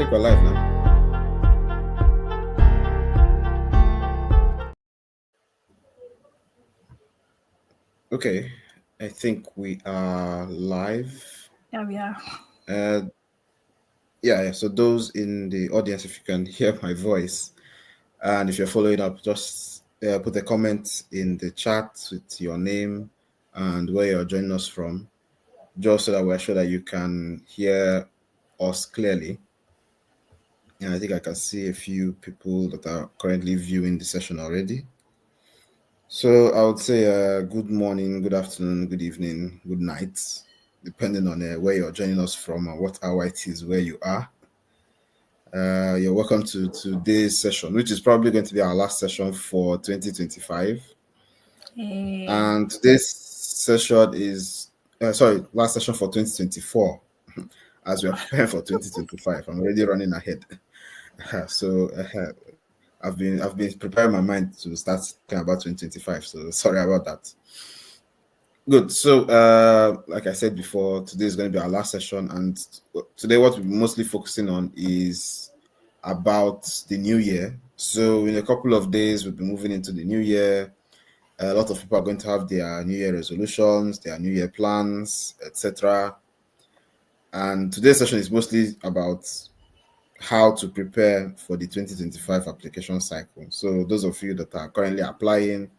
think we're live now. Okay, I think we are live. Yeah, we are. Yeah, so those in the audience, if you can hear my voice, and if you're following up, just put a comment in the chat with your name and where you're joining us from, just so that we're sure that you can hear us clearly. And I think I can see a few people that are currently viewing the session already. So I would say good morning, good afternoon, good evening, good night, depending on where you're joining us from and what hour it is where you are. You're welcome to today's session, which is probably going to be our last session for 2025. And today's session is, last session for 2024, as we are preparing for 2025. I'm already running ahead. So I've been preparing my mind to start talking about 2025. So sorry about that. Good. So, like I said before, today is going to be our last session, and today what we're mostly focusing on is about the new year. So, in a couple of days, we'll be moving into the new year. A lot of people are going to have their New Year resolutions, their New Year plans, etc. And today's session is mostly about how to prepare for the 2025 application cycle. So, those of you that are currently applying,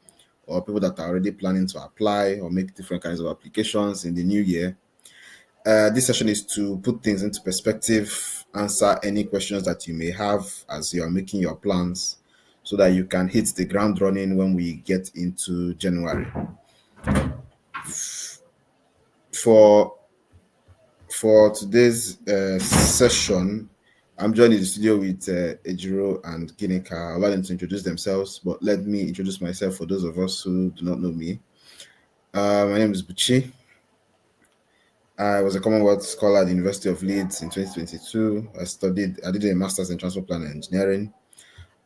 or people that are already planning to apply or make different kinds of applications in the new year, this session is to put things into perspective, answer any questions that you may have as you are making your plans, so that you can hit the ground running when we get into January. For today's session, I'm joined in the studio with 𝐃𝐚𝐭𝐞 and 𝐃𝐚𝐭𝐞. I'll allow them to introduce themselves, but let me introduce myself for those of us who do not know me. My name is Buchi. I was a Commonwealth Scholar at the University of Leeds in 2022. I did a Master's in Transport Planning and Engineering,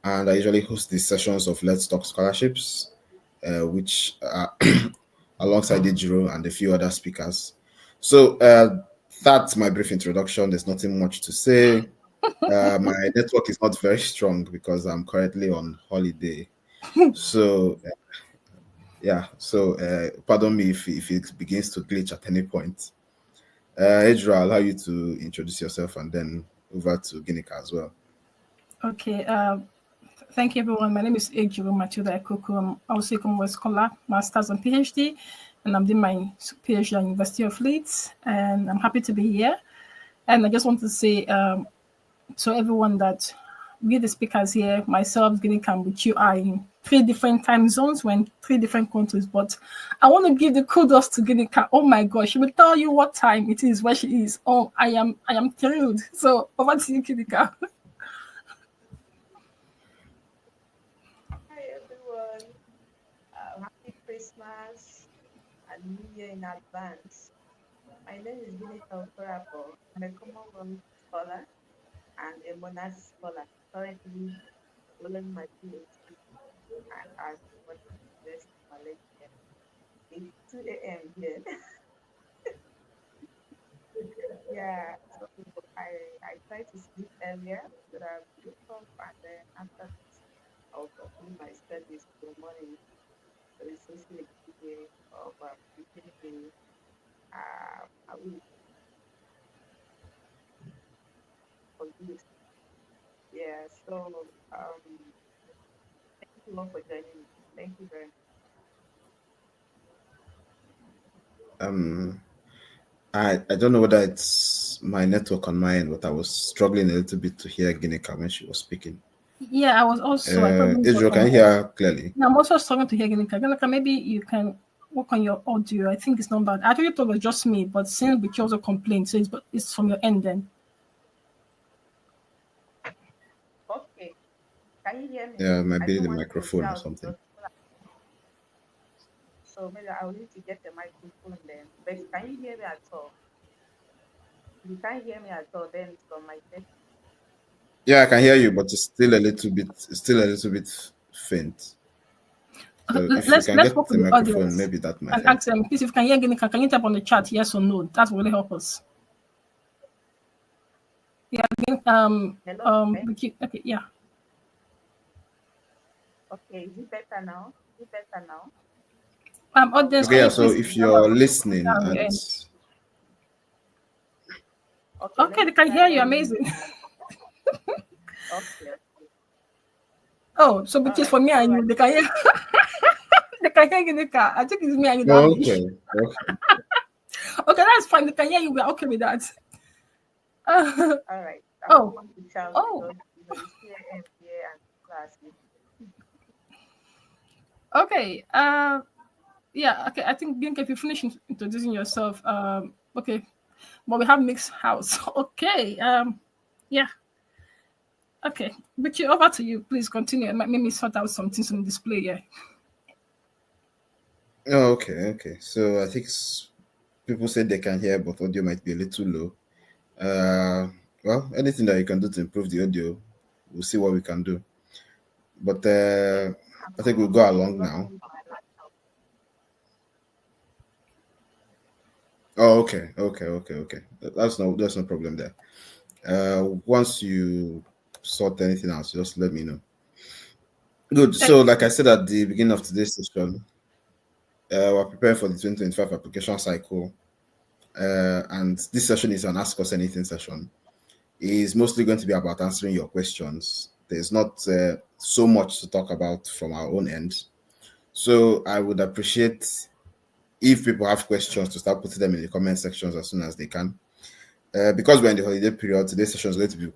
and I usually host these sessions of Let's Talk Scholarships, which are alongside 𝐃𝐚𝐭𝐞 and a few other speakers. So that's my brief introduction. There's nothing much to say. My network is not very strong because I'm currently on holiday. So pardon me if it begins to glitch at any point. 𝐃𝐚𝐭𝐞, I'll allow you to introduce yourself and then over to 𝐃𝐚𝐭𝐞 as well. Okay. Thank you, everyone. My name is 𝐃𝐚𝐭𝐿. I'm also a Commonwealth Scholar, Master's and PhD, and I'm doing my PhD at University of Leeds, and I'm happy to be here. And I just want to say to everyone that we, the speakers here, myself, 𝐃𝐚𝐭𝐿, are in 3 different time zones, we're in 3 different countries, but I want to give the kudos to 𝐃𝐚𝐭𝐿. Oh my gosh, she will tell you what time it is, where she is. Oh, I am thrilled. So over to you, 𝐃𝐚𝐭𝐿. Hi everyone, happy Christmas and New Year in advance. My name is 𝐃𝐚𝐭𝐿. I'm a Commonwealth Scholar and a Monash Scholar, currently following my PhD at University of Malaysia. It's 2 a.m. here. Yeah, so I try to sleep earlier so that I wake up, and then after this, I'll continue my studies till morning. So it's also a good way of keeping a week for good. Yeah, so thank you all for joining me. Thank you very much. I don't know whether it's my network on my end, but I was struggling a little bit to hear 𝐃𝐚𝐭𝐿 when she was speaking. Yeah, I was also. 𝐃𝐚𝐭𝐿, can you hear clearly? I'm also struggling to hear 𝐃𝐚𝐭𝐿. 𝐃𝐚𝐭𝐿, maybe you can work on your audio. I think it's not bad. I actually thought it was just me, but since Bichi also complained, so it's from your end then. Okay, can you hear me? Yeah, I maybe don't the want to microphone or shout something. so maybe I'll need to get the microphone then. But can you hear me at all? If you can't hear me at all, then it's from my side. Yeah, I can hear you, but it's still a little bit faint. So if let's you can get talk the to the microphone, audience maybe that might and help. ask them, please, if you can hear 𝐃𝐚𝐭𝐿, can you type on the chat yes or no? That will really help us. Yeah. Hello. Okay. Yeah. Okay, is it better now? Is it better now? Audience, Okay, can yeah. you So please if you're listening down your and end? Okay, let Okay, they me can try hear you. ending Amazing. this. Okay, okay. Oh, so All because right. for me So and I you, they can hear. They can hear you in the car. I think it's me and you that have the issue. okay, okay. Okay, that's fine. They can hear you. We're okay with that. all right. I'm not Oh, going to shout oh, because it's PM here and classes. okay. Yeah, okay. I think Bianca, if you finish introducing yourself, okay. But we have mixed house. Okay. Yeah. Okay. But you over to you. Please continue. It might make me sort out some things on display here. Oh, okay, okay. So I think people say they can hear, but audio might be a little low. Well, anything that you can do to improve the audio, we'll see what we can do. But I think we'll go along now. Running my laptop. Oh, okay, okay, okay, okay. That's no problem there. Once you sort anything out, just let me know. Good. So, Thank like I you. said at the beginning of today's session, we're preparing for the 2025 application cycle, and this session is an Ask Us Anything session. It's mostly going to be about answering your questions. There's not so much to talk about from our own end. So, I would appreciate if people have questions to start putting them in the comment sections as soon as they can. Because we're in the holiday period, today's session is going to be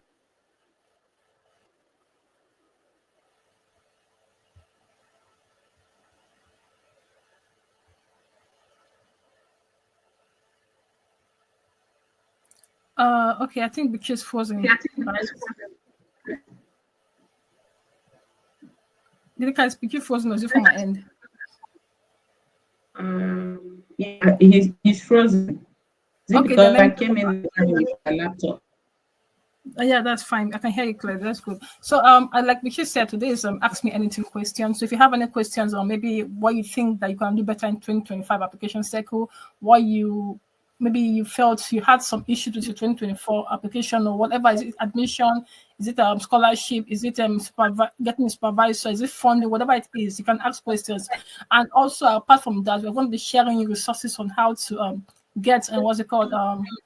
Okay, I think Bichi's frozen. Right? Did you guys Bichi frozen or is it from my end? Yeah, he's frozen. Is it Okay, then because let I me. came in with my laptop? Yeah, that's fine. I can hear you clearly. That's good. So, I like Bichi said today is ask me anything questions. So, if you have any questions or maybe what you think that you can do better in 2025 application cycle, what you maybe you felt you had some issues with your 2024 application or whatever, is it admission, is it scholarship, is it getting a supervisor, is it funding, whatever it is, you can ask questions. And also apart from that, we're going to be sharing resources on how to get and what's it called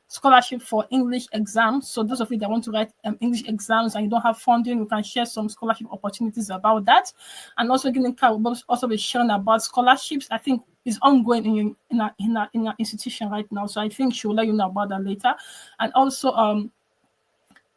scholarship for English exams. So those of you that want to write English exams and you don't have funding, we can share some scholarship opportunities about that. And also Ginika will also be sharing about scholarships. I think is ongoing in our institution right now. So I think she'll let you know about that later. And also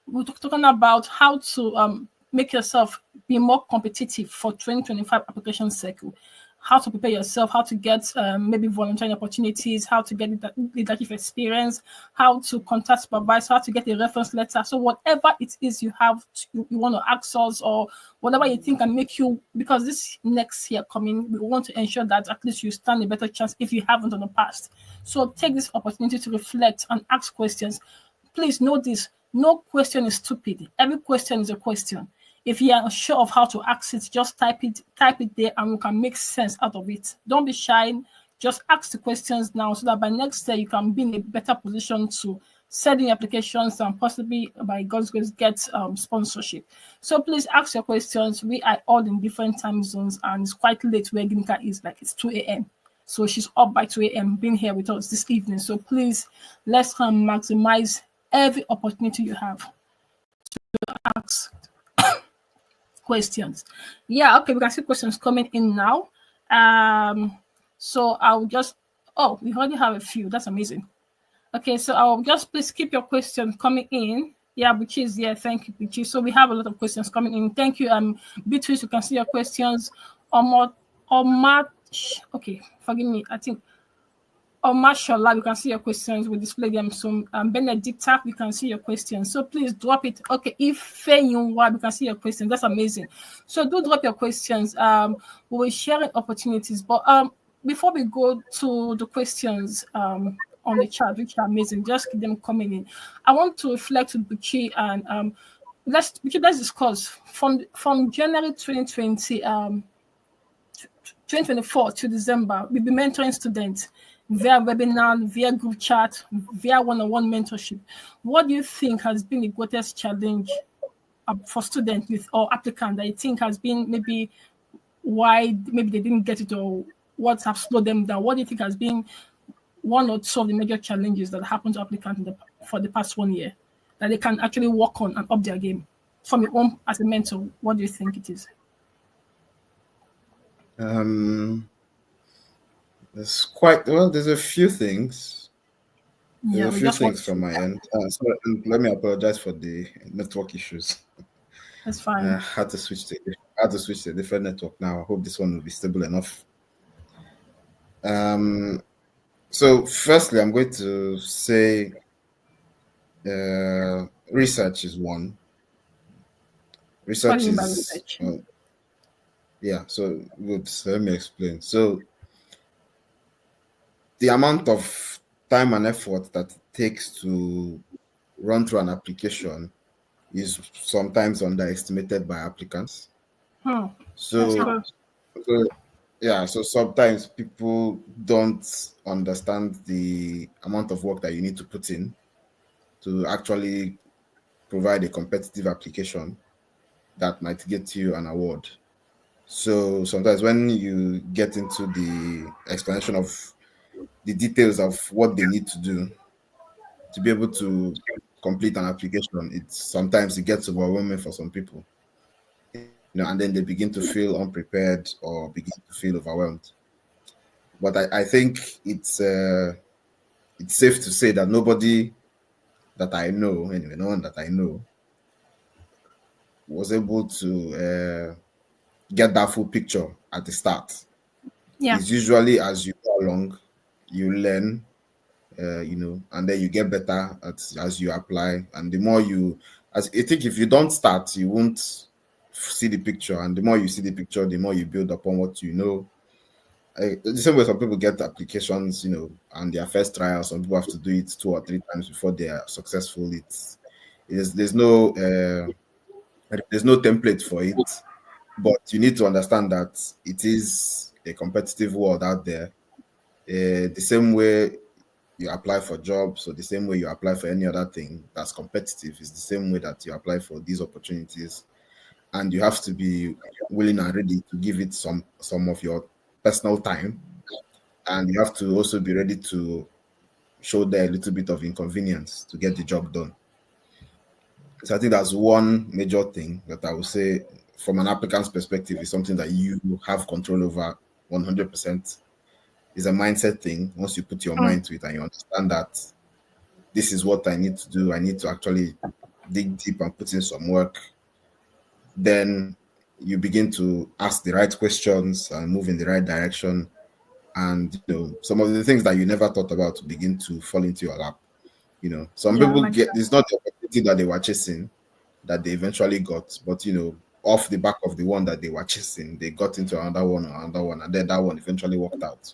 we're talking about how to make yourself be more competitive for 2025 application cycle. How to prepare yourself, how to get maybe volunteering opportunities, how to get leadership experience, how to contact supervisor, how to get a reference letter. So whatever it is you have, you want to ask us or whatever you think can make you, because this next year coming, we want to ensure that at least you stand a better chance if you haven't in the past. So take this opportunity to reflect and ask questions. Please know this, no question is stupid. Every question is a question. If you are unsure of how to ask it, just type it there and we can make sense out of it. Don't be shy. Just ask the questions now so that by next year you can be in a better position to send in applications and possibly by God's grace get sponsorship. So please ask your questions. We are all in different time zones and it's quite late where Ginika is, like it's 2 a.m. So she's up by 2 a.m. being here with us this evening. So please let's maximize every opportunity you have to ask questions. Yeah, okay, we can see questions coming in now. So I'll just we already have a few. That's amazing. Okay, so I'll just please keep your questions coming in. Yeah, Beatrice, yeah, thank you, Beatrice. So we have a lot of questions coming in. Thank you, Beatrice, you can see your questions. Okay, forgive me. I think Mashallah, you can see your questions. We display them soon. Benedicta, we can see your questions. So please drop it. Okay, 𝐓𝐢𝐦𝐞, we can see your questions. That's amazing. So do drop your questions. We will share opportunities. But before we go to the questions on the chat, which are amazing, just keep them coming in. I want to reflect with Buchi and let's discuss from January 2020 2024 to December, we'll be mentoring students. via webinar, via group chat, via one-on-one mentorship. What do you think has been the greatest challenge for students with or applicants that you think has been maybe why maybe they didn't get it or what have slowed them down? What do you think has been one or two of the major challenges that happened to applicants for the past 1 year that they can actually work on and up their game? From your own as a mentor, what do you think it is? There's a few things. Yeah, There's a few things from my end. Let me apologize for the network issues. That's fine. I had to switch to a different network now. I hope this one will be stable enough. So firstly, I'm going to say research is one. Research is yeah. So good. So let me explain. So the amount of time and effort that it takes to run through an application is sometimes underestimated by applicants. So sometimes people don't understand the amount of work that you need to put in to actually provide a competitive application that might get you an award. So sometimes when you get into the explanation of the details of what they need to do to be able to complete an application, sometimes it gets overwhelming for some people. And then they begin to feel unprepared or begin to feel overwhelmed. But I think it's safe to say that nobody that I know, anyway, no one that I know, was able to get that full picture at the start. Yeah. It's usually as you go along, you learn, and then you get better as you apply. And the more I think if you don't start, you won't see the picture. And the more you see the picture, the more you build upon what you know. The same way some people get applications, and their first trial, some people have to do it 2 or 3 times before they are successful. There's no template for it, but you need to understand that it is a competitive world out there. The same way you apply for jobs, or the same way you apply for any other thing that's competitive, is the same way that you apply for these opportunities. And you have to be willing and ready to give it some of your personal time, and you have to also be ready to show there a little bit of inconvenience to get the job done. So I think that's one major thing that I would say from an applicant's perspective is something that you have control over 100%. Is a mindset thing. Once you put your mind to it and you understand that this is what I need to do, I need to actually dig deep and put in some work, then you begin to ask the right questions and move in the right direction. And some of the things that you never thought about begin to fall into your lap. Some people it's not the opportunity that they were chasing that they eventually got, but off the back of the one that they were chasing, they got into another one, and then that one eventually worked out.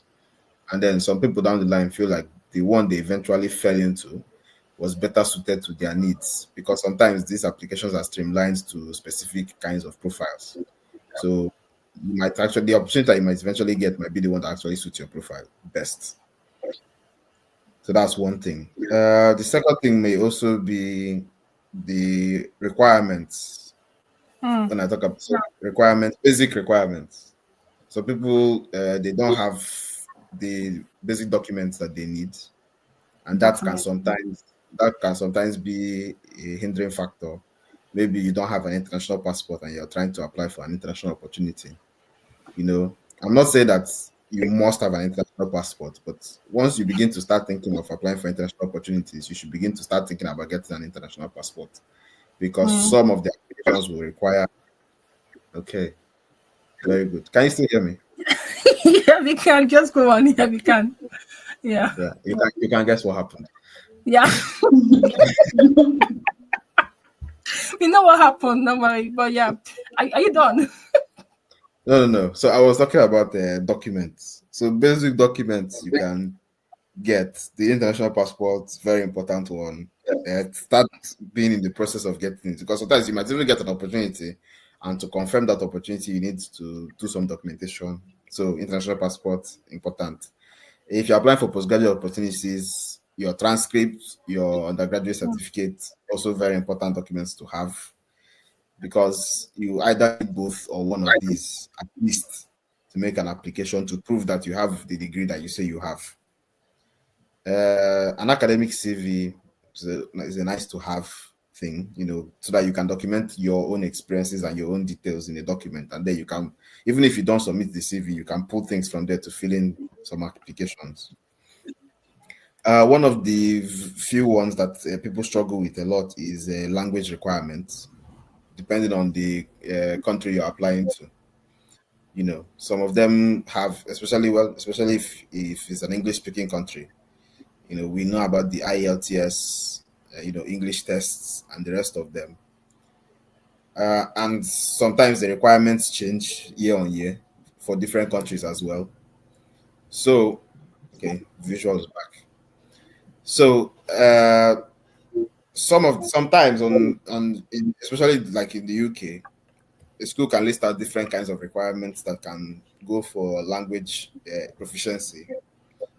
And then some people down the line feel like the one they eventually fell into was better suited to their needs, because sometimes these applications are streamlined to specific kinds of profiles. So the opportunity that you might eventually get might be the one that actually suits your profile best. So that's one thing. The second thing may also be the requirements. When I talk about requirements, basic requirements. So people, they don't have the basic documents that they need, and that can sometimes be a hindering factor. Maybe you don't have an international passport and you're trying to apply for an international opportunity. I'm not saying that you must have an international passport, but once you begin to start thinking of applying for international opportunities, you should begin to start thinking about getting an international passport, because some of the applications will require. Okay, very good. Can you still hear me? Yeah, we can just go on. Yeah, we can. Yeah. You can guess what happened. Yeah. We know what happened, no worry. But yeah, are you done? No. So I was talking about the documents. So basic documents you can get. The international passport, very important one. Start being in the process of getting it, because sometimes you might even get an opportunity, and to confirm that opportunity, you need to do some documentation. So international passport, important. If you're applying for postgraduate opportunities, your transcript, your undergraduate certificate, also very important documents to have, because you either need both or one of these at least to make an application to prove that you have the degree that you say you have. An academic CV is a nice to have thing, so that you can document your own experiences and your own details in a document, and then you can, even if you don't submit the CV, you can pull things from there to fill in some applications. One of the few ones that people struggle with a lot is language requirements, depending on the country you're applying to. Some of them have, especially if it's an English-speaking country. We know about the IELTS, English tests, and the rest of them. And sometimes the requirements change year on year for different countries as well. So, okay, visuals back. So, sometimes especially like in the UK, a school can list out different kinds of requirements that can go for language proficiency.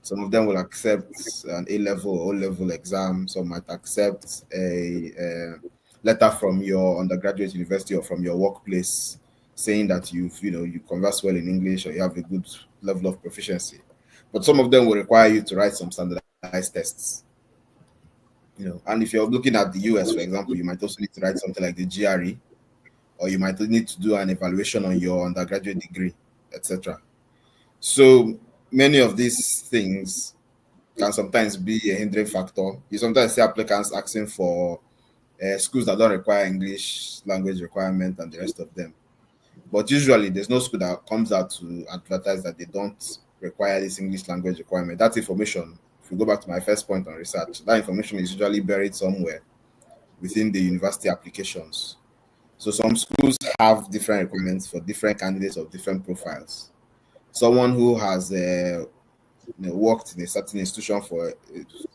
Some of them will accept an A-level or O-level exam. Some might accept a letter from your undergraduate university or from your workplace saying that you converse well in English or you have a good level of proficiency. But some of them will require you to write some standardized tests. And if you're looking at the US, for example, you might also need to write something like the GRE, or you might need to do an evaluation on your undergraduate degree, etc. So many of these things can sometimes be a hindering factor. You sometimes see applicants asking for schools that don't require English language requirement and the rest of them. But usually there's no school that comes out to advertise that they don't require this English language requirement. That information, if we go back to my first point on research, that information is usually buried somewhere within the university applications. So some schools have different requirements for different candidates of different profiles. Someone who has worked in a certain institution for a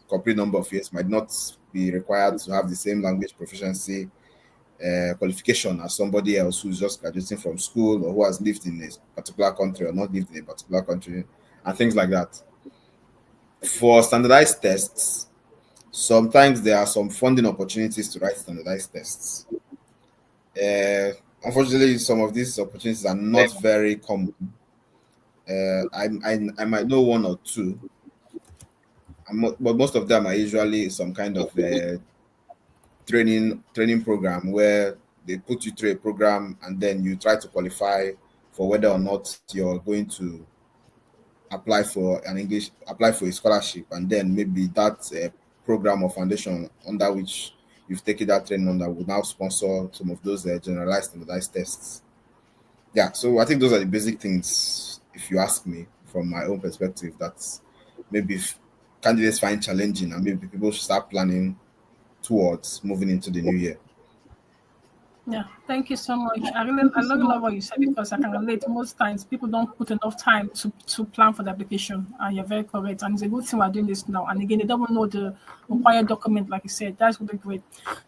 complete number of years might not be required to have the same language proficiency qualification as somebody else who's just graduating from school or who has lived in a particular country or not lived in a particular country, and things like that. For standardized tests, sometimes there are some funding opportunities to write standardized tests. Unfortunately, some of these opportunities are not very common. I might know one or two, but most of them are usually some kind of training program where they put you through a program and then you try to qualify for whether or not you're going to apply for a scholarship, and then maybe that program or foundation under which you've taken that training under will now sponsor some of those generalized standardized tests. Yeah, so I think those are the basic things, if you ask me, from my own perspective, that maybe candidates find challenging and maybe people should start planning towards moving into the new year. Yeah, thank you so much. I really love what you said, because I can relate. Most times people don't put enough time to plan for the application, and you're very correct. And it's a good thing we're doing this now. And again, they don't know the required document, like you said. That's really great.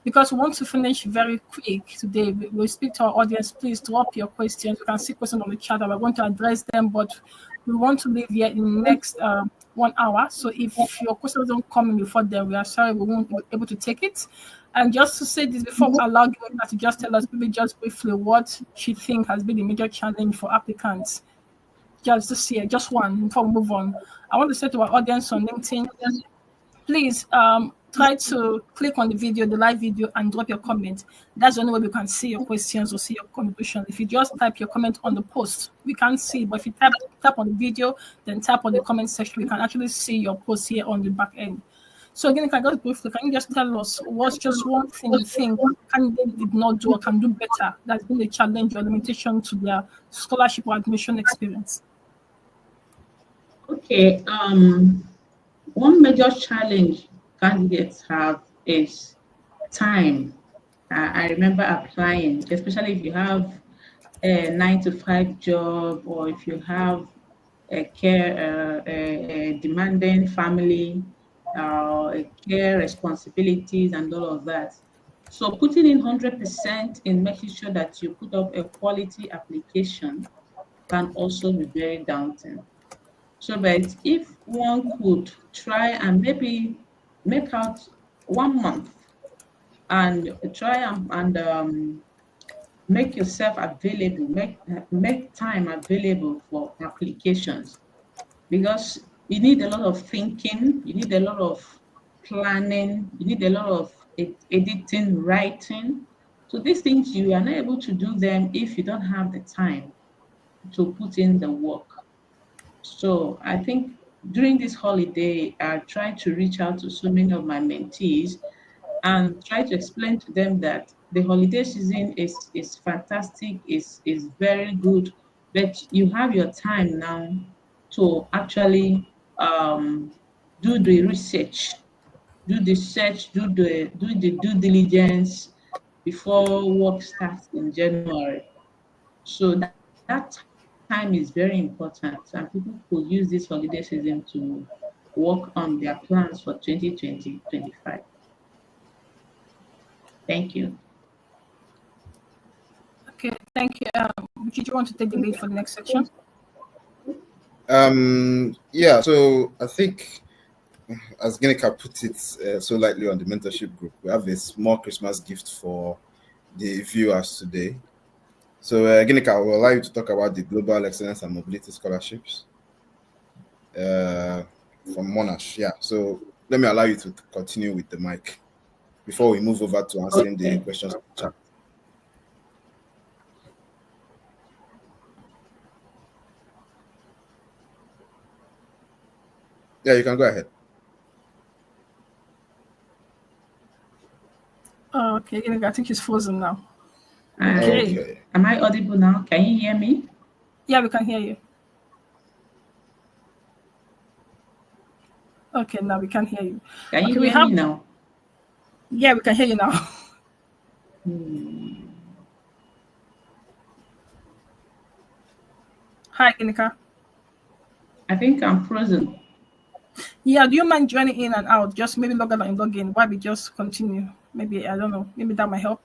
Because we want to finish very quick today. We'll speak to our audience. Please drop your questions. You can see questions on the chat, and we're going to address them, but we want to leave here in the next 1 hour. So if your questions don't come in before then, we are sorry we won't be able to take it. And just to say this before we allow Gina to just tell us maybe just briefly what she thinks has been the major challenge for applicants. Just this year, just one before we move on. I want to say to our audience on LinkedIn, please try to click on the video, the live video, and drop your comment. That's the only way we can see your questions or see your contribution. If you just type your comment on the post, we can't see. But if you tap on the video, then tap on the comment section, we can actually see your post here on the back end. So again, can you just tell us what's just one thing you think candidate did not do or can do better that's been a challenge or limitation to their scholarship or admission experience? Okay. One major challenge candidates have is time. I remember applying, especially if you have a 9-to-5 job, or if you have a demanding family, care responsibilities and all of that. So putting in 100% in making sure that you put up a quality application can also be very daunting. So, but if one could try and maybe make out 1 month and try and make yourself available, make time available for applications, because you need a lot of thinking, you need a lot of planning, you need a lot of editing, writing. So these things you are not able to do them if you don't have the time to put in the work. So I think during this holiday, I tried to reach out to so many of my mentees and try to explain to them that the holiday season is fantastic, is very good, but you have your time now to actually do the research, do the search, do the due diligence before work starts in January. So that time is very important, and people could use this holiday season to work on their plans for 2020-25. Thank you. Okay, thank you. Did you want to take the lead for the next section? Yeah, so I think, as 𝐃𝐚𝐭𝐞 put it so lightly on the mentorship group, we have a small Christmas gift for the viewers today. So 𝐃𝐚𝐿 will allow you to talk about the Global Excellence and Mobility Scholarships from Monash. Yeah, so let me allow you to continue with the mic before we move over to answering the questions in the chat. Yeah, you can go ahead. Okay, I think she's frozen now. Okay. Am I audible now? Can you hear me? Yeah, we can hear you. Okay, now we can hear you. Can you Okay, hear me now? Yeah, we can hear you now. Hi, 𝐃𝐚𝐭𝐞. I think I'm frozen. Yeah, do you mind joining in and out? Just maybe log out and log in. Why we just continue? Maybe, I don't know. Maybe that might help.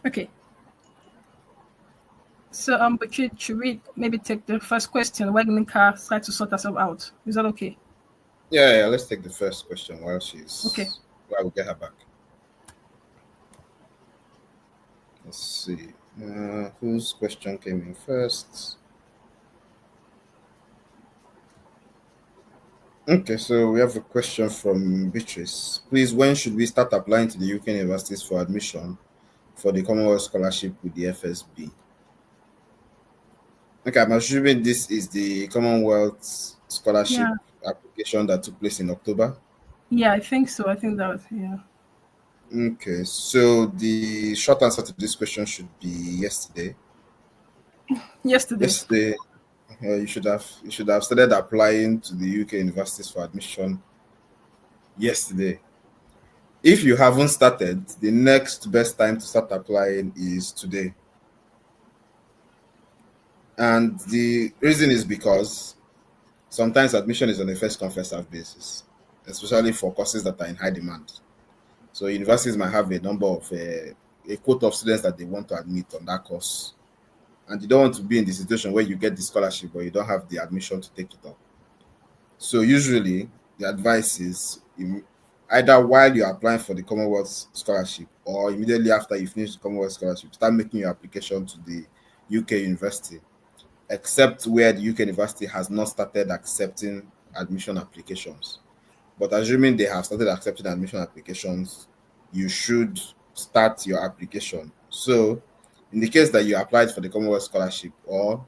Okay. So, but should we maybe take the first question while 𝐃𝐚𝐭𝐞 try to sort herself out? Is that okay? Yeah, let's take the first question while we get her back. Let's see. Whose question came in first? Okay, so we have a question from Beatrice. Please, when should we start applying to the UK universities for admission for the Commonwealth Scholarship with the FSB? Okay, I'm assuming this is the Commonwealth Scholarship application that took place in October. Yeah, I think so. I think that was, yeah. Okay, so the short answer to this question should be yesterday. Yesterday, you should have started applying to the UK universities for admission yesterday. If you haven't started, the next best time to start applying is today. And the reason is because sometimes admission is on a first come first served basis, especially for courses that are in high demand. So universities might have a number of a quota of students that they want to admit on that course, and you don't want to be in the situation where you get the scholarship but you don't have the admission to take it up. So usually the advice is either while you're applying for the Commonwealth Scholarship or immediately after you finish the Commonwealth Scholarship, start making your application to the UK university, except where the UK university has not started accepting admission applications. But assuming they have started accepting admission applications, you should start your application. So in the case that you applied for the Commonwealth Scholarship or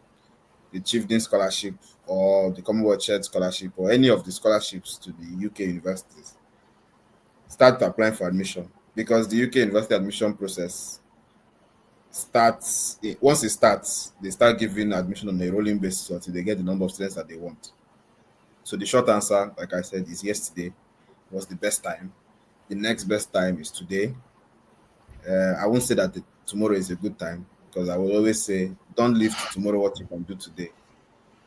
the Chieftain Scholarship or the Commonwealth Shared Scholarship or any of the scholarships to the UK universities, start applying for admission, because the UK university admission process starts, once it starts, they start giving admission on a rolling basis until they get the number of students that they want. So the short answer, like I said, is yesterday was the best time. The next best time is today. I won't say that tomorrow is a good time, because I will always say, don't leave to tomorrow what you can do today.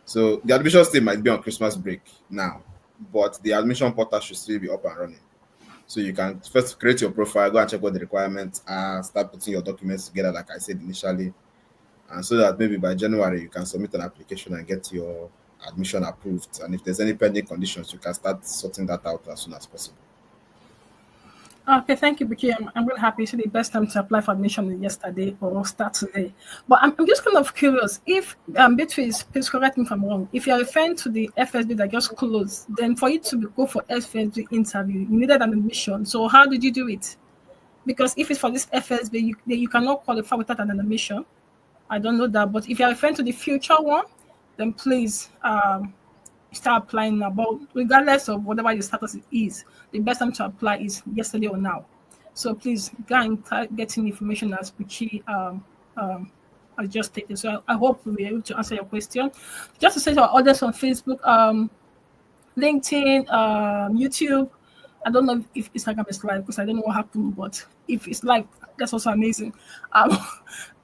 So the admission still might be on Christmas break now, but the admission portal should still be up and running. So you can first create your profile, go and check what the requirements are, start putting your documents together, like I said initially. and so that maybe by January you can submit an application and get your admission approved. And if there's any pending conditions, you can start sorting that out as soon as possible. Okay, thank you, Buki. I'm really happy. So the best time to apply for admission is yesterday or start today. But I'm just kind of curious. If Beatrice, please correct me if I'm wrong. If you're referring to the FSB that just closed, then for you to go for FSB interview, you needed an admission. So how did you do it? Because if it's for this FSB, you cannot qualify without an admission. I don't know that. But if you're referring to the future one, then please start applying now. But regardless of whatever your status is, the best time to apply is yesterday or now. So please go and start getting information as Buchi I just stated. So I hope we'll be able to answer your question. Just to say to our audience on Facebook, LinkedIn, YouTube. I don't know if Instagram is live because I don't know what happened, but if it's live, that's also amazing.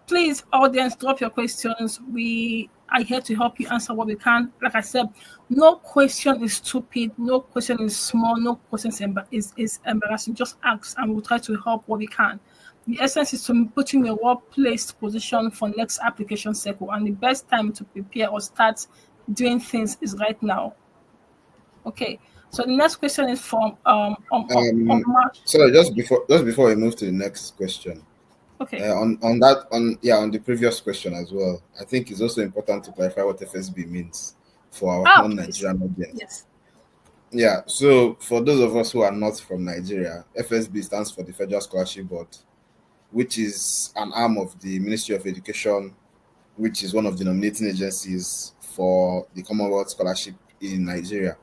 Please, audience, drop your questions. We are here to help you answer what we can. Like I said, no question is stupid, no question is small, no question is embarrassing. Just ask and we'll try to help what we can. The essence is to put you in a well-placed position for next application cycle, and the best time to prepare or start doing things is right now. Okay, so the next question is from March. Sorry, just before we move to the next question. Okay. On the previous question as well, I think it's also important to clarify what FSB means for our non-Nigerian audience. Yes. Yeah, so for those of us who are not from Nigeria, FSB stands for the Federal Scholarship Board, which is an arm of the Ministry of Education, which is one of the nominating agencies for the Commonwealth Scholarship in Nigeria.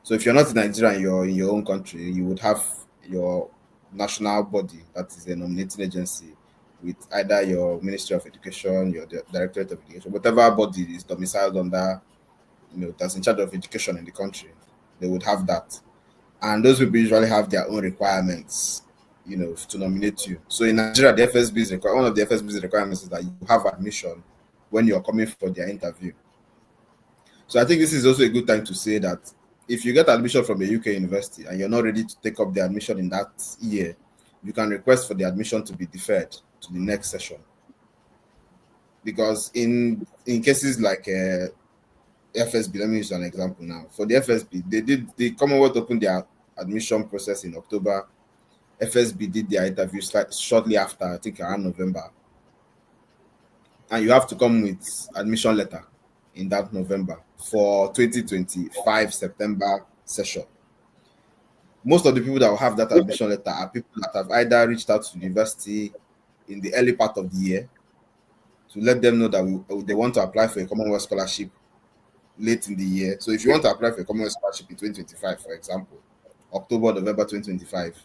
So if you're not in Nigeria and you're in your own country, you would have your national body that is a nominating agency with either your Ministry of Education, your Directorate of Education, whatever body is domiciled under, that's in charge of education in the country, they would have that. And those people usually have their own requirements, to nominate you. So in Nigeria, the FSB's one of the FSB's requirements is that you have admission when you're coming for their interview. So I think this is also a good time to say that if you get admission from a UK university and you're not ready to take up the admission in that year, you can request for the admission to be deferred to the next session. Because in cases like FSB, let me use an example now. For the FSB, the Commonwealth opened their admission process in October. FSB did their interview shortly after, I think around November. And you have to come with admission letter in that November for 2025 September session. Most of the people that will have that admission letter are people that have either reached out to the university in the early part of the year to let them know that they want to apply for a Commonwealth scholarship late in the year. So if you want to apply for a Commonwealth scholarship in 2025, for example, October, November 2025,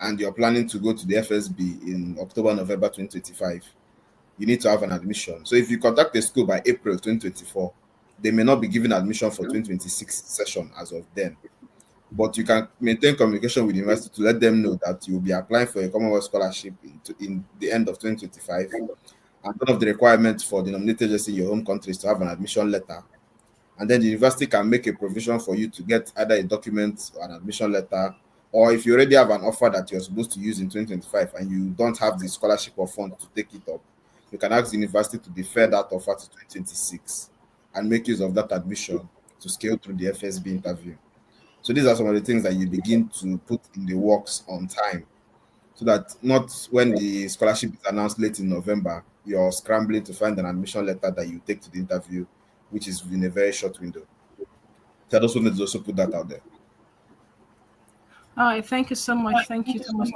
and you're planning to go to the FSB in October, November 2025, you need to have an admission. So if you contact a school by April 2024, they may not be giving admission for 2026 session as of then. But you can maintain communication with the university to let them know that you will be applying for a Commonwealth scholarship in the end of 2025. And one of the requirements for the nominated agency in your home country is to have an admission letter. And then the university can make a provision for you to get either a document or an admission letter, or if you already have an offer that you're supposed to use in 2025 and you don't have the scholarship or fund to take it up, you can ask the university to defer that offer to 2026 and make use of that admission to scale through the FSB interview. So these are some of the things that you begin to put in the works on time, so that not when the scholarship is announced late in November, you're scrambling to find an admission letter that you take to the interview, which is in a very short window. So I also need to also put that out there. All right, thank you so much. Thank you so much.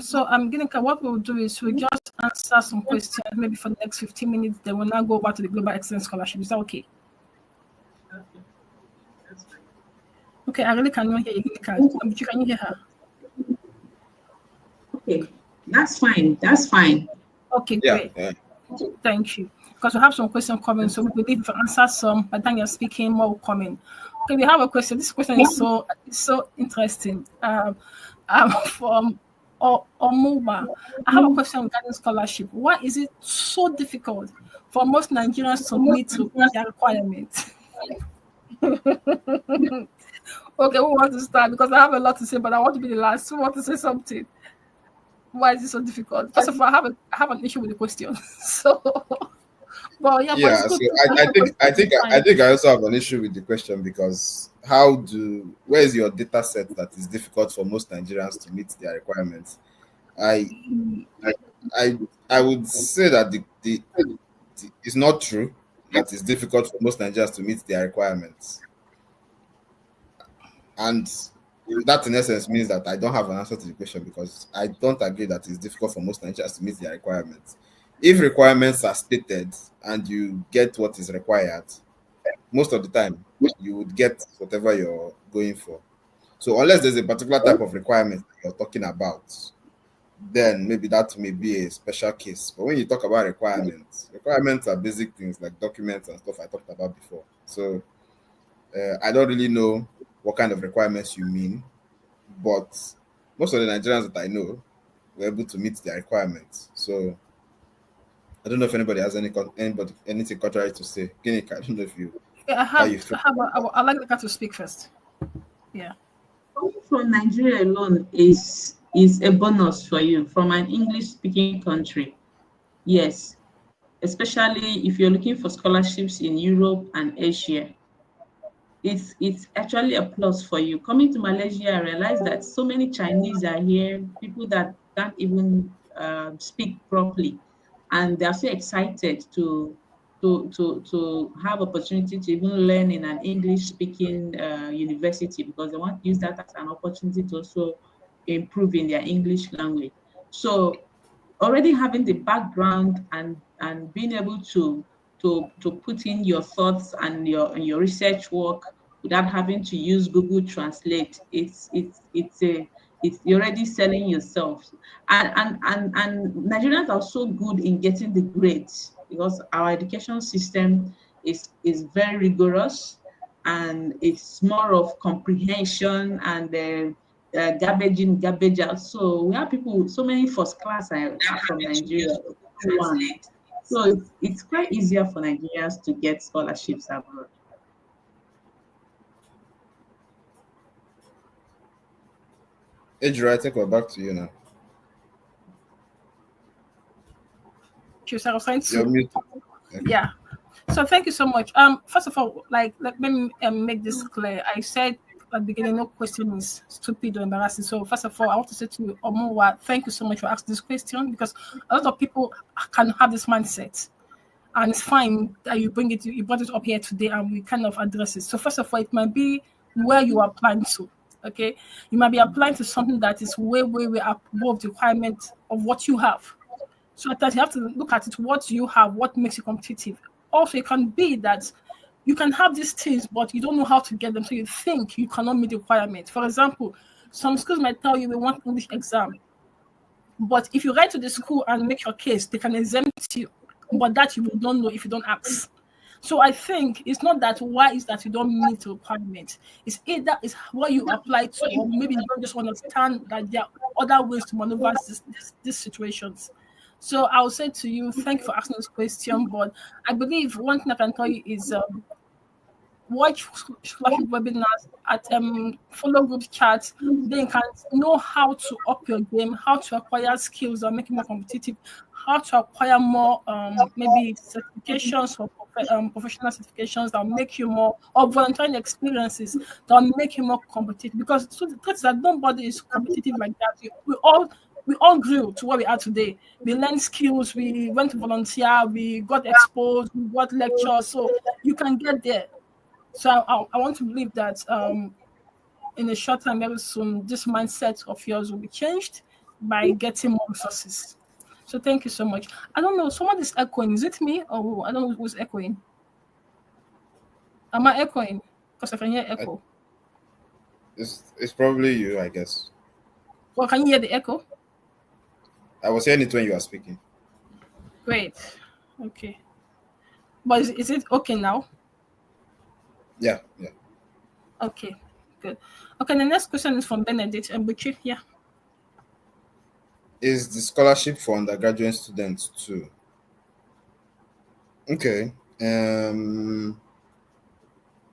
So I'm getting what we'll do is we'll just answer some questions maybe for the next 15 minutes. Then we'll now go back to the Global Excellence Scholarship. Is that okay? Okay, I really cannot hear you. Can you hear her? Okay, that's fine. That's fine. Okay, great. Yeah. Thank you. Because we have some questions coming, so we believe if you answer some, by the time you're speaking, more will come in. Okay, we have a question. This question is so interesting. From Omuba. I have a question regarding scholarship. Why is it so difficult for most Nigerians to meet their requirements? Okay, who wants to start? Because I have a lot to say, but I want to be the last. Who wants to say something? Why is it so difficult? First of all, I have an issue with the question. So, but yeah, but it's Yeah, so good to I answer think questions. It's I fine. think I also have an issue with the question because where is your data set that is difficult for most Nigerians to meet their requirements? I I I, I would say that it's not true that it's difficult for most Nigerians to meet their requirements. And that in essence means that I don't have an answer to the question because I don't agree that it's difficult for most Nigerians to meet their requirements. If requirements are stated and you get what is required, most of the time you would get whatever you're going for. So unless there's a particular type of requirement that you're talking about, then maybe that may be a special case. But when you talk about requirements are basic things like documents and stuff I talked about before. So I don't really know what kind of requirements you mean, but most of the Nigerians that I know were able to meet their requirements. So I don't know if anybody has anything contrary to say. 𝐃𝐚𝐭𝐞, I don't know if you Yeah, how you feel. I like the guy to speak first. Yeah. Coming from Nigeria alone is a bonus for you from an English speaking country. Yes, especially if you're looking for scholarships in Europe and Asia. It's actually a plus for you. Coming to Malaysia, I realized that so many Chinese are here, people that can't even speak properly, and they're so excited to have opportunity to even learn in an English speaking university because they want to use that as an opportunity to also improve in their English language. So already having the background and being able to put in your thoughts and your research work without having to use Google Translate, it's you're already selling yourself. And Nigerians are so good in getting the grades because our education system is very rigorous, and it's more of comprehension and garbage in, garbage out. So we have people, so many first class are from Nigeria, one. So it's quite easier for Nigerians to get scholarships abroad. Adrian, I think we're back to you now. I was trying You're to, muted. Okay. yeah. So thank you so much. First of all, like let me make this clear. I said at the beginning, no question is stupid or embarrassing. So first of all, I want to say to you, Omowa, thank you so much for asking this question because a lot of people can have this mindset. And it's fine that you brought it up here today and we kind of address it. So first of all, it might be where you are applying to. Okay. You might be applying to something that is way above the requirement of what you have. So that you have to look at it, what you have, what makes you competitive. Also, it can be that you can have these things, but you don't know how to get them. So you think you cannot meet the requirement. For example, some schools might tell you we want English exam. But if you write to the school and make your case, they can exempt you. But that you will not know if you don't ask. So I think it's not that why is that you don't meet the requirement. It's either is what you apply to, or maybe you don't just understand that there are other ways to maneuver these situations. So I'll say to you, thank you for asking this question. But I believe one thing I can tell you is watch scholarship webinars at follow group chats. Then you can know how to up your game, how to acquire skills that make you more competitive, how to acquire more maybe certifications or professional certifications that make you more, or volunteering experiences that make you more competitive. Because so the truth is that nobody is competitive like that. We all grew to where we are today. We learned skills, we went to volunteer, we got exposed, we got lectures. So you can get there. So I want to believe that in a short time, very soon, this mindset of yours will be changed by getting more resources. So thank you so much. I don't know, someone is echoing. Is it me or who? I don't know who's echoing. Am I echoing? Because I can hear I, echo. it's probably you, I guess. Well, can you hear the echo? I was hearing it when you were speaking. Great. Okay. But is it okay now? Yeah. Okay. Good. Okay, the next question is from Benedict and Buchi. Yeah. Is the scholarship for undergraduate students too? Okay.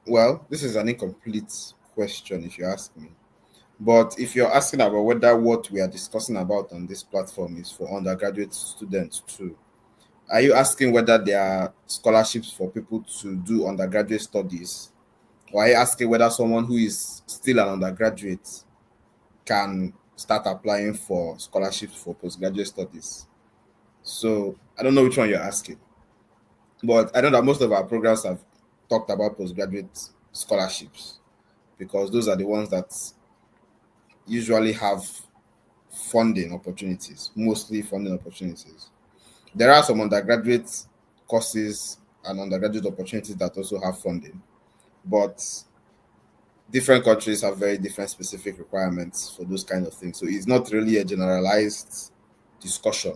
Well, this is an incomplete question if you ask me. But if you're asking about whether what we are discussing about on this platform is for undergraduate students too, are you asking whether there are scholarships for people to do undergraduate studies? Or are you asking whether someone who is still an undergraduate can start applying for scholarships for postgraduate studies? So I don't know which one you're asking. But I know that most of our programs have talked about postgraduate scholarships because those are the ones that usually have funding opportunities, mostly funding opportunities. There are some undergraduate courses and undergraduate opportunities that also have funding, but different countries have very different specific requirements for those kind of things. So it's not really a generalized discussion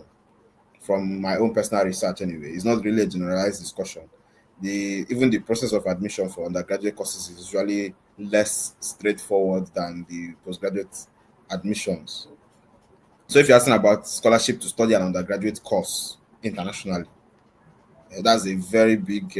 from my own personal research anyway. It's not really a generalized discussion. Even the process of admission for undergraduate courses is usually less straightforward than the postgraduate admissions. So if you're asking about scholarship to study an undergraduate course internationally, that's a very big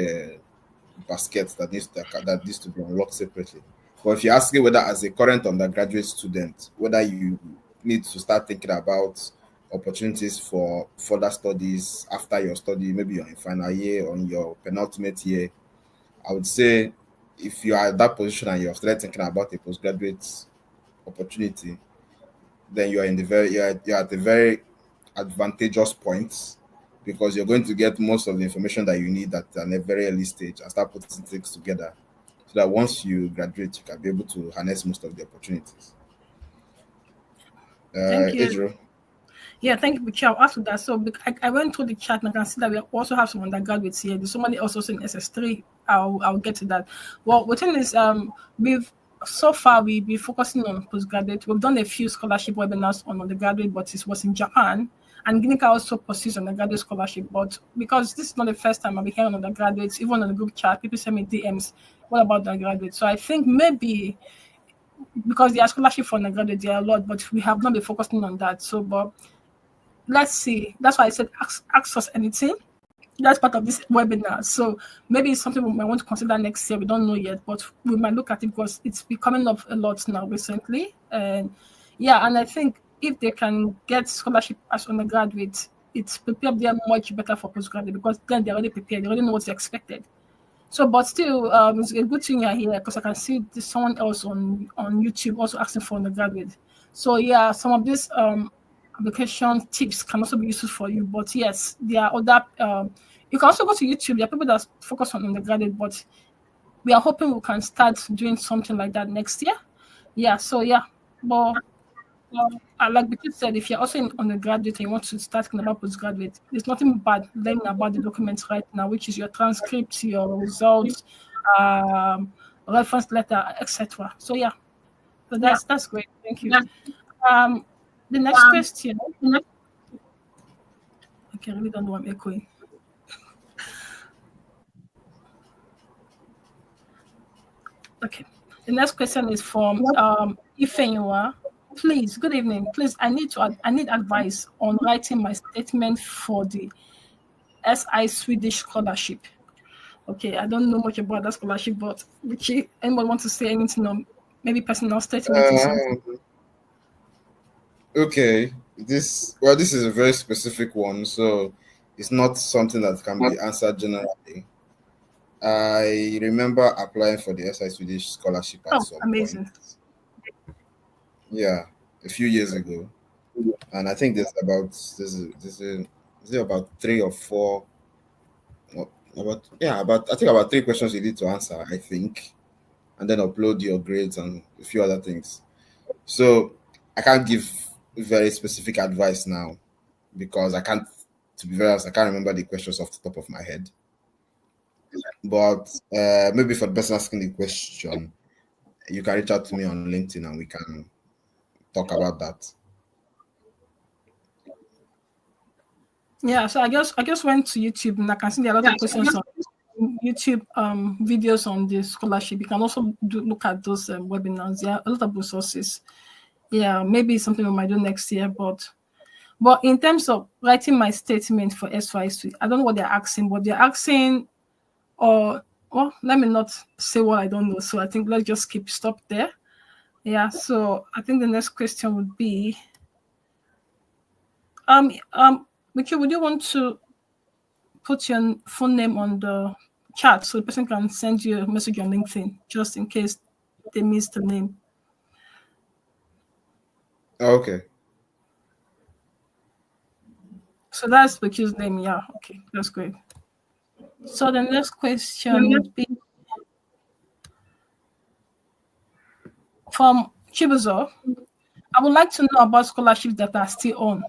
basket that needs to be unlocked separately. But if you're asking whether as a current undergraduate student, whether you need to start thinking about opportunities for further studies after your study, maybe you're in final year or in your penultimate year, I would say if you are at that position and you're started thinking about a postgraduate opportunity, then you're at a very advantageous point because you're going to get most of the information that you need at a very early stage and start putting things together so that once you graduate, you can be able to harness most of the opportunities. Thank you. Ejiro. Yeah, thank you, Buchi. I'll ask you that. So I went through the chat and I can see that we also have some undergraduates here. There's somebody also in SS3. I'll get to that. Well, the thing is, so far we've been focusing on postgraduate. We've done a few scholarship webinars on undergraduate, but it was in Japan. And 𝐃𝐚𝐭𝐞 also pursues an undergraduate scholarship. But because this is not the first time I'll be hearing undergraduates, even on the group chat, people send me DMs. What about undergraduate? So I think maybe because there are scholarship for undergraduate, there are a lot, but we have not been focusing on that. So, but let's see. That's why I said ask us anything. That's part of this webinar. So maybe it's something we might want to consider next year. We don't know yet, but we might look at it because it's been coming up a lot now recently. And yeah, and I think if they can get scholarship as undergraduate, it's prepared them much better for postgraduate because then they're already prepared. They already know what's expected. So, but still, it's a good thing you're here because I can see there's someone else on YouTube also asking for undergraduate. So yeah, some of these application tips can also be useful for you. But yes, there are other. You can also go to YouTube. There are people that focus on undergraduate, but we are hoping we can start doing something like that next year. Yeah. So yeah, but like Buchi said, if you're also in undergraduate and you want to start thinking about postgraduate, there's nothing bad learning about the documents right now, which is your transcript, your results, reference letter, etc. So yeah, so that's great. Thank you. The next question. Okay, I really don't know what I'm echoing. Okay. The next question is from 𝐓𝐢𝐦𝐞. Please, good evening. Please, I need advice on writing my statement for the SI Swedish scholarship. Okay, I don't know much about that scholarship, but anyone want to say anything on maybe personal statement or something? Okay, this is a very specific one, so it's not something that can be answered generally. I remember applying for the SI Swedish scholarship at some amazing. point. Yeah, a few years ago, and I think there's about 3 or 4. About 3 questions you need to answer, I think, and then upload your grades and a few other things. So I can't give very specific advice now because to be very honest, I can't remember the questions off the top of my head. But maybe for the person asking the question, you can reach out to me on LinkedIn and we can talk about that. Yeah, so I just went to YouTube and I can see there are a lot of questions on YouTube videos on the scholarship. You can also look at those webinars. There are a lot of resources. Yeah, maybe it's something we might do next year, but in terms of writing my statement for SYC, I don't know what they're asking, but they're asking, let me not say what I don't know. So I think let's just stop there. Yeah, so I think the next question would be, Mickey, would you want to put your phone name on the chat so the person can send you a message on LinkedIn just in case they missed the name? Okay. So that's Mickey's name. Yeah, okay, that's great. So the next question would be from Chibuzo. I would like to know about scholarships that are still on.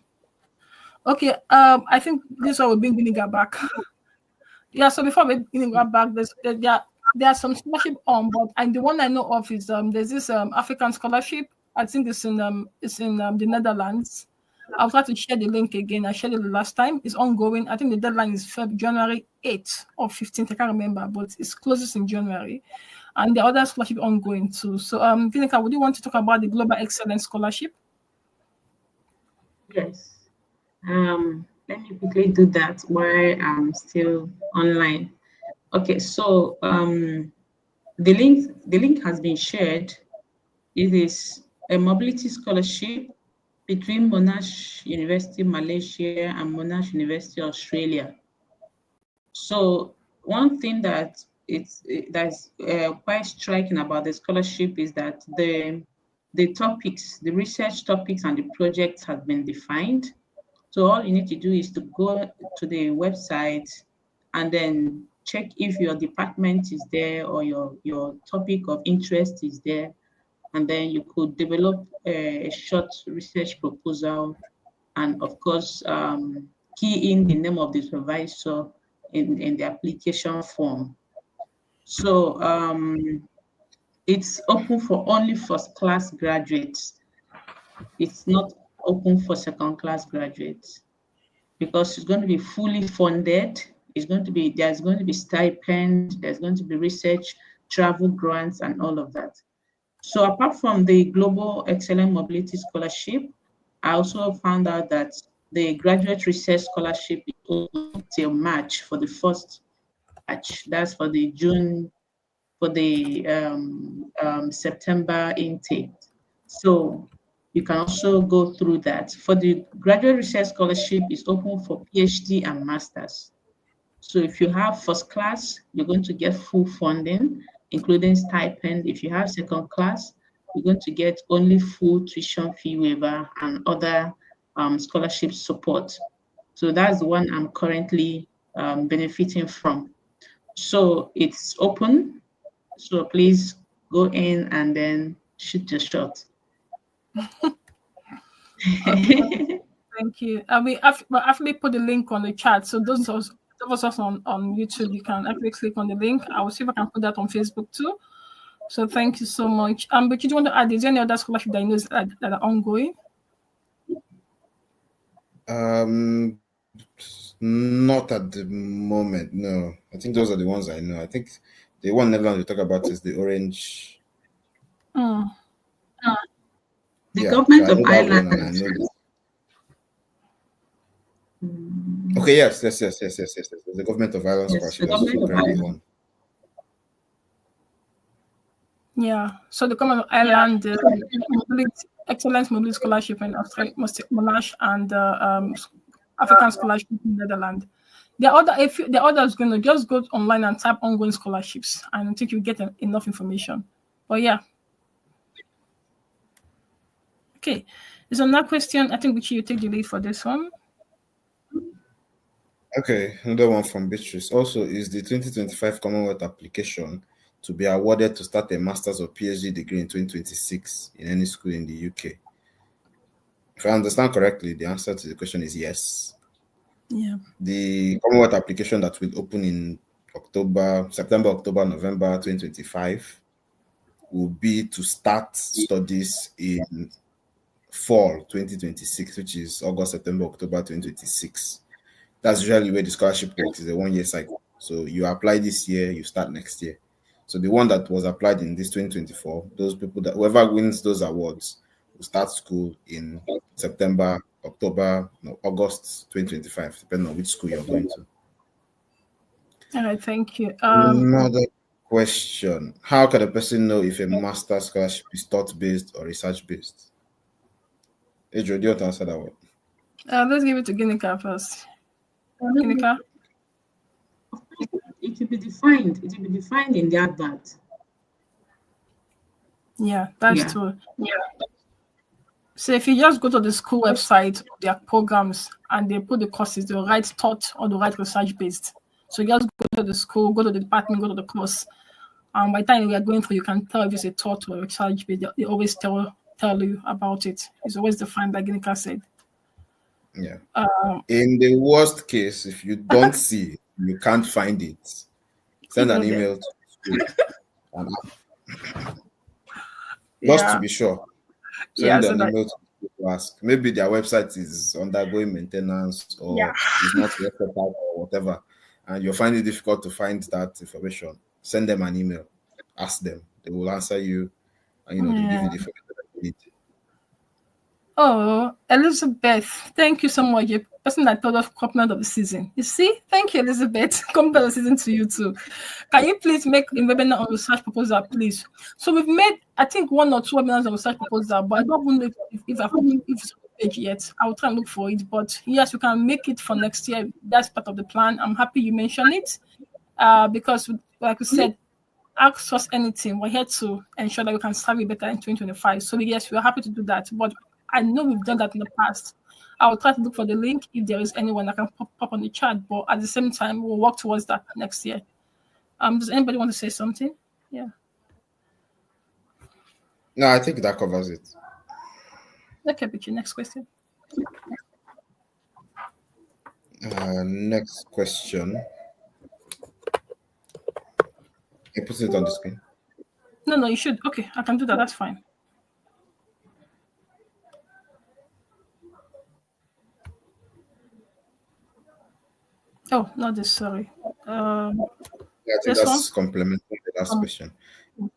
Okay, I think this one will bring Vinegar back. Yeah, so before we Vinegar back, there are some scholarship on, but and the one I know of is there's this African scholarship. I think it's in the Netherlands. I'll try to share the link again. I shared it the last time. It's ongoing. I think the deadline is January 8th or 15th. I can't remember, but it's closes in January. And the other scholarship ongoing too. So Vinegar, would you want to talk about the Global Excellence Scholarship? Yes. Let me quickly do that while I'm still online. Okay, so the link has been shared. It is a mobility scholarship between Monash University Malaysia and Monash University Australia. So one thing that's quite striking about the scholarship is that the topics, the research topics and the projects have been defined. So all you need to do is to go to the website and then check if your department is there or your topic of interest is there. And then you could develop a short research proposal and of course, key in the name of the supervisor in the application form. So it's open for only first class graduates. It's not open for second class graduates because it's going to be fully funded. There's going to be stipend, there's going to be research, travel grants, and all of that. So apart from the Global Excellent Mobility Scholarship, I also found out that the Graduate Research Scholarship is open till March for the first batch. That's for the September intake. So you can also go through that. For the Graduate Research Scholarship, is open for PhD and Masters. So if you have first class, you're going to get full funding, including stipend. If you have second class, you're going to get only full tuition fee waiver and other scholarship support. So that's the one I'm currently benefiting from. So it's open. So please go in and then shoot your shot. Thank you. We actually put the link on the chat. So those of us on YouTube, you can actually click on the link. I will see if I can put that on Facebook too. So thank you so much. But do you want to add, is there any other scholarship that you know that are ongoing? Not at the moment, no. I think those are the ones I know. I think the one Netherlands we talk about is the Orange. The government of Ireland. Okay, yes. The government of Ireland scholarship that's also currently on. Yeah, so the government of Ireland, Excellence Mobility Scholarship in Australia, Monash, and African Scholarship in Netherlands. The others going to just go online and type ongoing scholarships, and I think you get enough information. But yeah. Okay, there's another question. I think Richie, you take the lead for this one. Okay, another one from Beatrice. Also, is the 2025 Commonwealth application to be awarded to start a master's or PhD degree in 2026 in any school in the UK? If I understand correctly, the answer to the question is yes. Yeah. The Commonwealth application that will open in September, October, November 2025 will be to start studies in fall 2026, which is August, September, October 2026. That's usually where the scholarship works, is a 1-year cycle. So you apply this year, you start next year. So the one that was applied in this 2024, those people whoever wins those awards will start school in September, October, August 2025, depending on which school you're going to. All right, thank you. Another question. How can a person know if a master scholarship is thought-based or research-based? Adrian, do you want to answer that one? Let's give it to 𝐃𝐚𝐭𝐞 first. 𝐃𝐚𝐿𝐴? It will be defined. It will be defined in the advert. Yeah, that's true. Yeah. So if you just go to the school website, their programs, and they put the courses, they'll write thought or they'll write research-based. So you just go to the school, go to the department, go to the course. By the time we are going through, you can tell if it's a thought or research-based. They always tell you about it. It's always defined, like 𝐃𝐚𝐭𝐞 said. Yeah. In the worst case, if you don't see it, you can't find it, send an email to the school just to be sure. Send an email to ask. Maybe their website is undergoing maintenance or is not yet set up or whatever, and you find it difficult to find that information. Send them an email. Ask them. They will answer you, and they'll give you the information that you need. Oh, Elizabeth, thank you so much. You're the person that thought of compliment of the season. You see, thank you, Elizabeth. Compliment of the season to you too. Can you please make a webinar on research proposal, please? So we've made, I think, 1 or 2 webinars on research proposal, but I don't know if it's on the page yet. I'll try and look for it. But yes, you can make it for next year. That's part of the plan. I'm happy you mentioned it because, like we said, ask us anything. We're here to ensure that we can serve you better in 2025. So yes, we're happy to do that. But I know we've done that in the past. I'll try to look for the link if there is anyone that can pop on the chat. But at the same time, we'll work towards that next year. Does anybody want to say something? Yeah. No, I think that covers it. Okay, Bichi, next question. Next question. I put it on the screen. No, you should. Okay, I can do that. That's fine. Oh, not this. Sorry. Yeah, I think that's complementing the last question.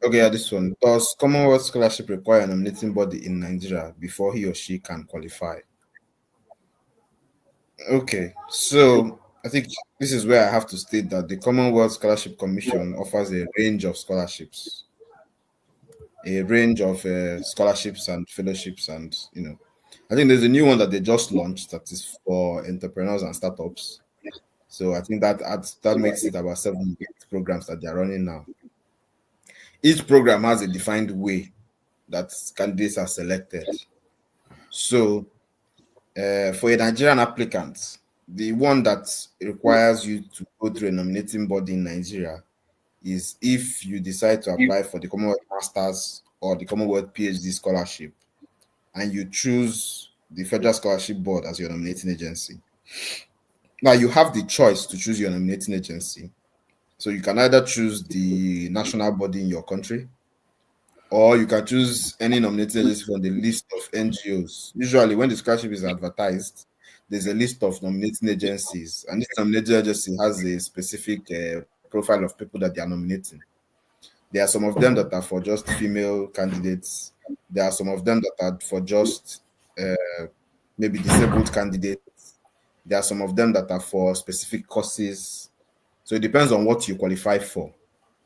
Okay, yeah, this one. Does Commonwealth scholarship require a nominating body in Nigeria before he or she can qualify? Okay, so I think this is where I have to state that the Commonwealth Scholarship Commission offers a range of scholarships, scholarships and fellowships, and I think there's a new one that they just launched that is for entrepreneurs and startups. So I think that makes it about 7 programs that they're running now. Each program has a defined way that candidates are selected. So for a Nigerian applicant, the one that requires you to go through a nominating body in Nigeria is if you decide to apply for the Commonwealth Masters or the Commonwealth PhD scholarship and you choose the Federal Scholarship Board as your nominating agency. Now, you have the choice to choose your nominating agency. So you can either choose the national body in your country, or you can choose any nominating agency from the list of NGOs. Usually, when the scholarship is advertised, there's a list of nominating agencies, and this nominating agency has a specific profile of people that they are nominating. There are some of them that are for just female candidates. There are some of them that are for just maybe disabled candidates. There are some of them that are for specific courses. So it depends on what you qualify for.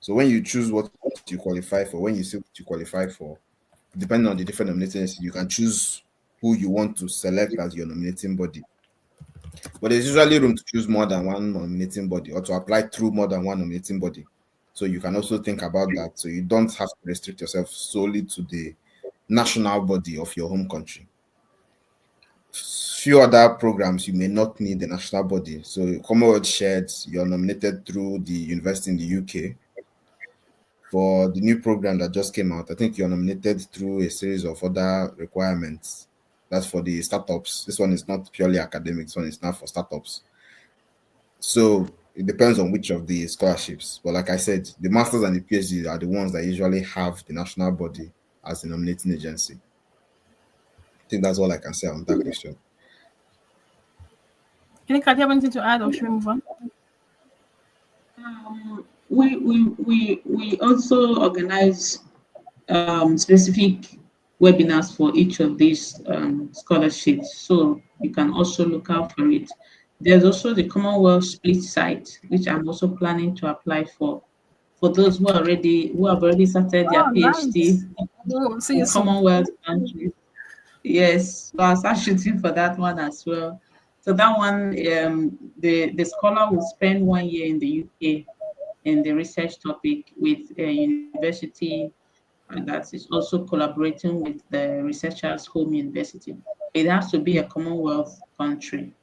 So when you choose what you qualify for, when you see what you qualify for, depending on the different nominating agencies, you can choose who you want to select as your nominating body. But there's usually room to choose more than one nominating body or to apply through more than one nominating body. So you can also think about that. So you don't have to restrict yourself solely to the national body of your home country. Few other programs you may not need the national body. So Commonwealth Shared, you're nominated through the university in the UK. For the new program that just came out, I think you're nominated through a series of other requirements. That's for the startups. This one is not purely academic. This one is not for startups. So it depends on which of the scholarships. But like I said, the masters and the PhD are the ones that usually have the national body as the nominating agency. I think that's all I can say on that question. 𝐃𝐚𝐭𝐞, do you have anything to add, or should we move on? We also organize specific webinars for each of these scholarships, so you can also look out for it. There's also the Commonwealth Split site, which I'm also planning to apply for. for those who have already started their Oh, nice. PhD We'll see you in soon. Commonwealth countries. Yes, so I start shooting for that one as well. So that one, the scholar will spend 1 year in the UK in the research topic with a university that is also collaborating with the researcher's home university. It has to be a Commonwealth country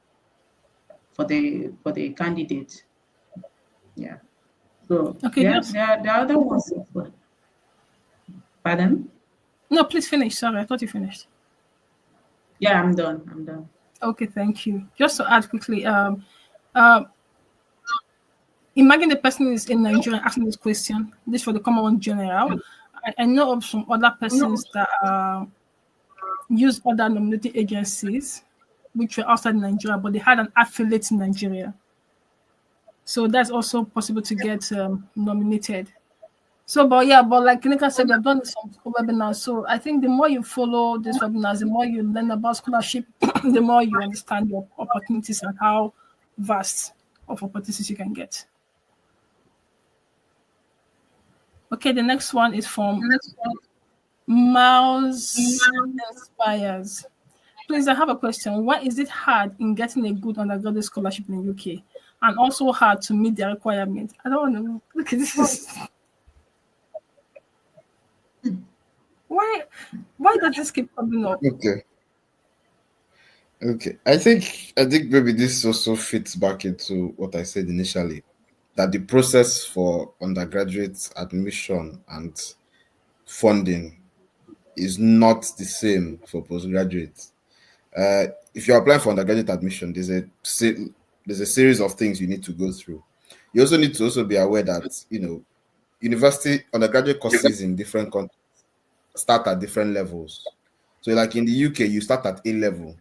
for the candidate. Yeah. So Okay, yeah, just there are other ones as well. Pardon? no, please finish. Sorry, I thought you finished. Yeah, I'm done. I'm done. Okay, thank you. Just to add quickly, um, imagine the person is in Nigeria asking this question. This for the common one general. I know of some other persons that use other nominating agencies, which were outside Nigeria, but they had an affiliate in Nigeria. So that's also possible to get nominated. So, but yeah, but like Kinika said, we have done some webinars. So I think the more you follow these webinars, the more you learn about scholarship, the more you understand your opportunities and how vast of opportunities you can get. Okay, the next one is from Mouse Inspires. Please, I have a question. Why is it hard in getting a good undergraduate scholarship in the UK and also hard to meet their requirements? I don't want to look at this. Why does this keep coming up? Okay. I think maybe this also fits back into what I said initially, that the process for undergraduate admission and funding is not the same for postgraduate. If you're applying for undergraduate admission, there's a series of things you need to go through. You also need to also be aware that university undergraduate courses in different countries start at different levels. So, like in the UK, you start at A level.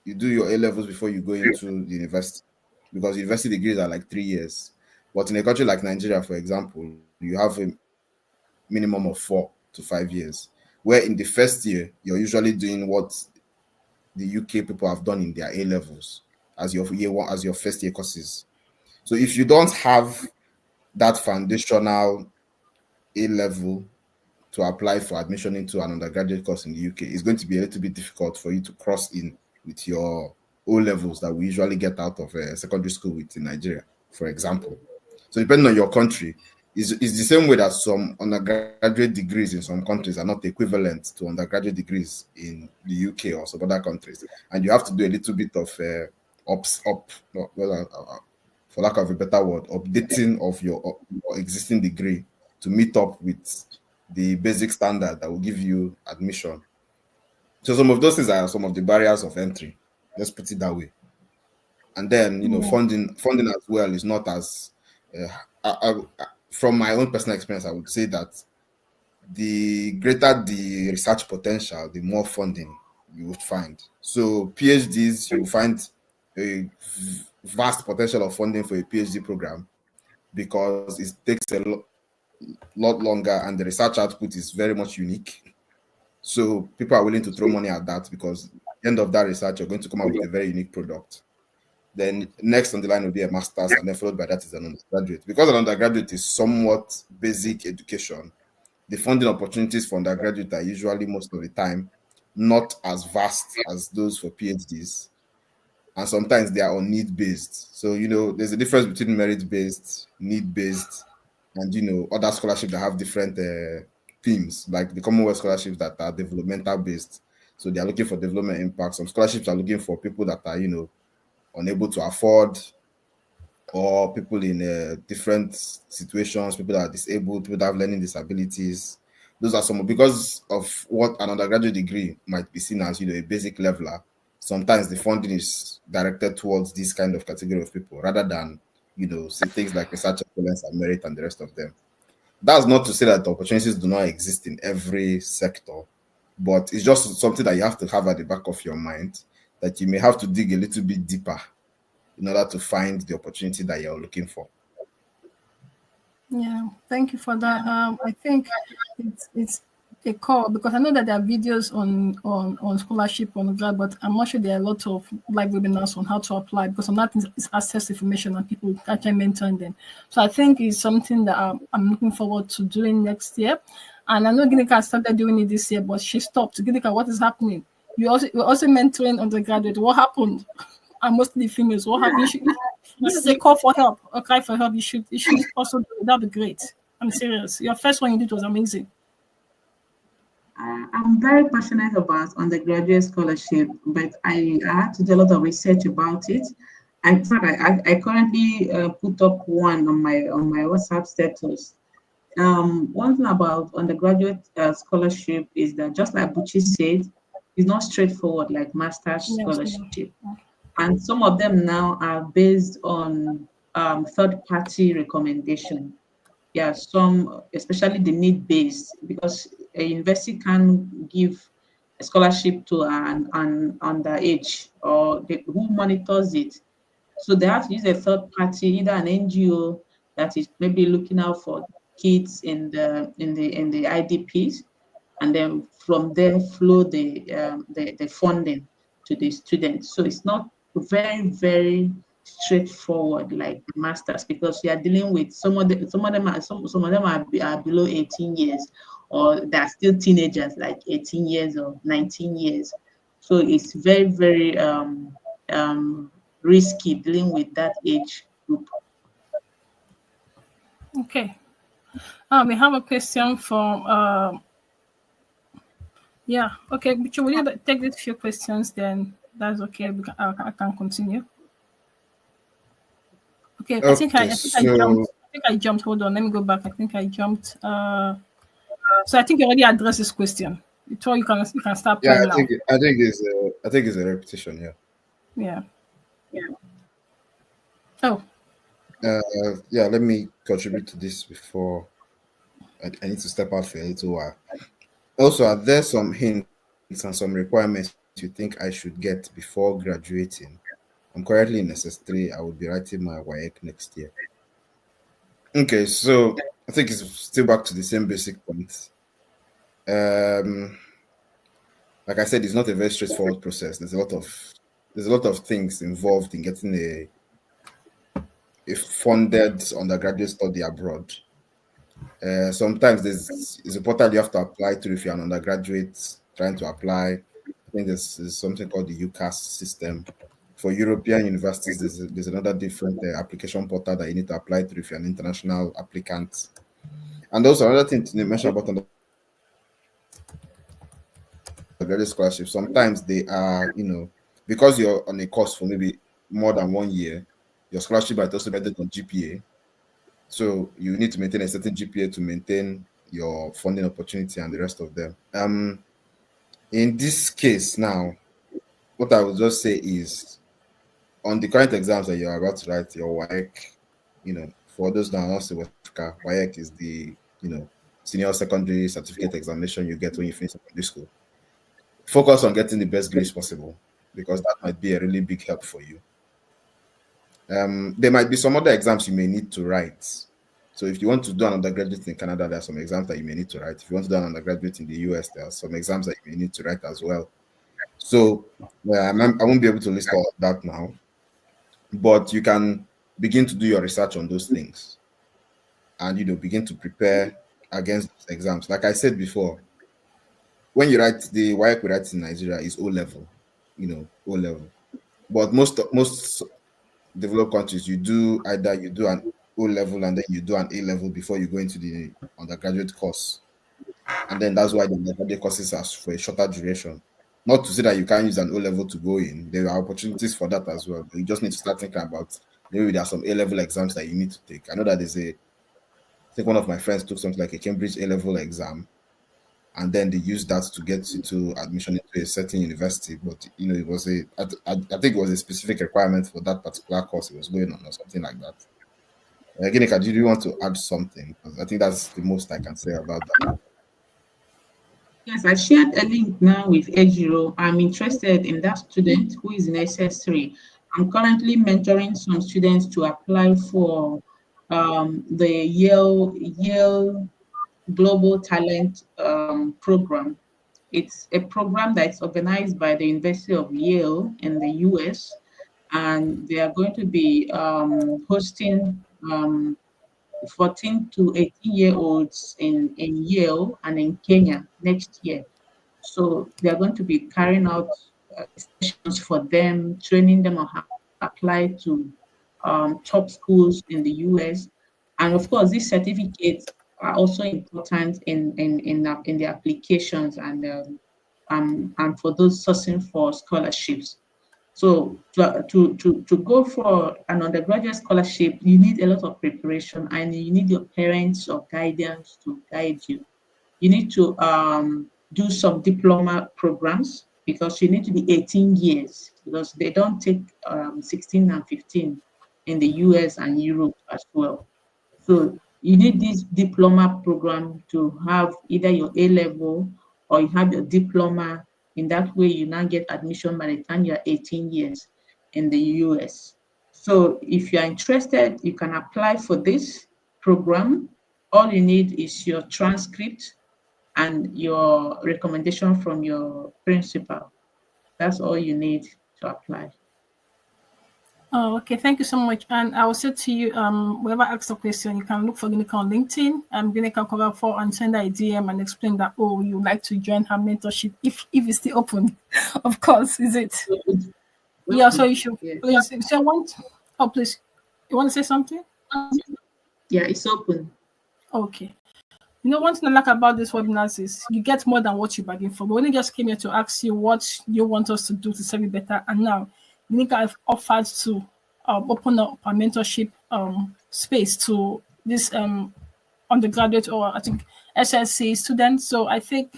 You do your A levels before you go into the university, because university degrees are like 3 years. But in a country like Nigeria, for example, you have a minimum of 4 to 5 years, where in the first year you're usually doing what the UK people have done in their A levels as your year one, as your first year courses. So if you don't have that foundational A level to apply for admission into an undergraduate course in the UK, it's going to be a little bit difficult for you to cross in with your O levels that we usually get out of secondary school with in Nigeria, for example. So depending on your country, it's the same way that some undergraduate degrees in some countries are not equivalent to undergraduate degrees in the UK or some other countries, and you have to do a little bit of for lack of a better word, updating of your existing degree to meet up with the basic standard that will give you admission. So some of those things are some of the barriers of entry. Let's put it that way. And then Yeah. funding as well is not as from my own personal experience, I would say that the greater the research potential, the more funding you would find. So PhDs, you will find a vast potential of funding for a PhD program because it takes a lot longer and the research output is very much unique. So people are willing to throw money at that because at the end of that research, you're going to come up with a very unique product. Then next on the line will be a master's, and then followed by that is an undergraduate. Because an undergraduate is somewhat basic education, the funding opportunities for undergraduate are usually most of the time not as vast as those for PhDs. And sometimes they are on need based. So, there's a difference between merit based, need based, and, other scholarships that have different themes, like the Commonwealth scholarships that are developmental based. So they are looking for development impact. Some scholarships are looking for people that are, unable to afford, or people in different situations, people that are disabled, people that have learning disabilities. Those are some, because of what an undergraduate degree might be seen as, a basic leveler. Sometimes the funding is directed towards this kind of category of people rather than, say things like research excellence and merit and the rest of them. That's not to say that the opportunities do not exist in every sector, but it's just something that you have to have at the back of your mind, that you may have to dig a little bit deeper in order to find the opportunity that you're looking for. Yeah, thank you for that. I think it's a call, because I know that there are videos on scholarship on grad, but I'm not sure there are a lot of live webinars on how to apply, because on that is access information and people actually mentoring them. So I think it's something that I'm looking forward to doing next year. And I know 𝐃𝐚𝐭𝐞 started doing it this year, but she stopped. 𝐃𝐚𝐭𝐞, what is happening? You're also mentoring undergraduate. What happened? And mostly females. What happened? This is a call for help, a cry for help. You should also do it. That'd be great. I'm serious. Your first one you did was amazing. I'm very passionate about undergraduate scholarship, but I had to do a lot of research about it. In fact, I currently put up one on my WhatsApp status. One thing about undergraduate scholarship is that, just like Buchi said, it's not straightforward like master's scholarship. And some of them now are based on third-party recommendation. Yeah, some, especially the need-based, because a university can give a scholarship to an underage, or who monitors it. So they have to use a third party, either an NGO that is maybe looking out for kids in the IDPs, and then from there flow the funding to the students. So it's not very straightforward like the masters, because you are dealing with some of them are below 18 years, or they're still teenagers, like 18 years or 19 years. So it's very risky dealing with that age group. Okay. We have a question from yeah, okay, but will you take these few questions, then that's okay. I can continue. Okay, I think I jumped. Hold on, let me go back. I think I jumped. So I think you already addressed this question. Before you can start playing now. I think it's a repetition. Yeah. Oh. Yeah. Let me contribute to this before I need to step out for a little while. Also, are there some hints and some requirements you think I should get before graduating? I'm currently in SS3. I will be writing my WAEC next year. Okay, so I think it's still back to the same basic point. Like I said, it's not a very straightforward process. There's a lot of things involved in getting a funded undergraduate study abroad. Sometimes it's a portal you have to apply to if you're an undergraduate trying to apply. I think there's something called the UCAS system. For European universities, there's another different application portal that you need to apply to if you're an international applicant. And also another thing to mention about undergraduate scholarship, sometimes they are, because you're on a course for maybe more than 1 year, your scholarship might also be based on GPA. So you need to maintain a certain GPA to maintain your funding opportunity and the rest of them. In this case now, what I would just say is, on the current exams that you're about to write, your WAEC, for those that are not in West Africa, WAEC is the, senior secondary certificate examination you get when you finish secondary school. Focus on getting the best grades possible, because that might be a really big help for you. There might be some other exams you may need to write. So if you want to do an undergraduate in Canada, there are some exams that you may need to write. If you want to do an undergraduate in the US, there are some exams that you may need to write as well. So I won't be able to list all of that now, but you can begin to do your research on those things and begin to prepare against those exams. Like I said before, when you write, the WAEC we write in Nigeria is O level, O level. But most developed countries, you do an O level and then you do an A level before you go into the undergraduate course. And then that's why the undergraduate courses are for a shorter duration. Not to say that you can't use an O level to go in. There are opportunities for that as well. But you just need to start thinking about, maybe there are some A level exams that you need to take. I know that I think one of my friends took something like a Cambridge A level exam, and then they used that to get into admission into a certain university. But it was I think it was a specific requirement for that particular course it was going on, or something like that. 𝐃𝐚𝐭𝐞, do you want to add something? Because I think that's the most I can say about that. Yes, I shared a link now with 𝐓𝐢𝐦𝐞. I'm interested in that student who is in SS3. I'm currently mentoring some students to apply for the Yale Global Talent Program. It's a program that's organized by the University of Yale in the US, and they are going to be hosting 14 to 18-year-olds in Yale and in Kenya next year. So they're going to be carrying out sessions for them, training them on how to apply to top schools in the US. And of course, these certificates are also important in the applications and for those sourcing for scholarships. So to go for an undergraduate scholarship, you need a lot of preparation and you need your parents or guidance to guide you. You need to do some diploma programs because you need to be 18 years because they don't take 16 and 15 in the US and Europe as well. So you need this diploma program to have either your A level or you have your diploma. In that way, you now get admission by the time you're 18 years in the US. So if you're interested, you can apply for this program. All you need is your transcript and your recommendation from your principal. That's all you need to apply. Oh, okay. Thank you so much. And I will say to you, whoever asks a question, you can look for 𝐃𝐚𝐭𝐞 on LinkedIn. 𝐃𝐚𝐭𝐞 cover for and send her a DM and explain that, oh, you like to join her mentorship if it's still open. Of course, is it? Yeah, so you should please. So please, you want to say something? Yeah, it's open. Okay. You know, one thing I like about this webinars is you get more than what you bargained for. But when I just came here to ask you what you want us to do to serve you better, and now Nika have offered to open up a mentorship space to this undergraduate or I think SLC students. So I think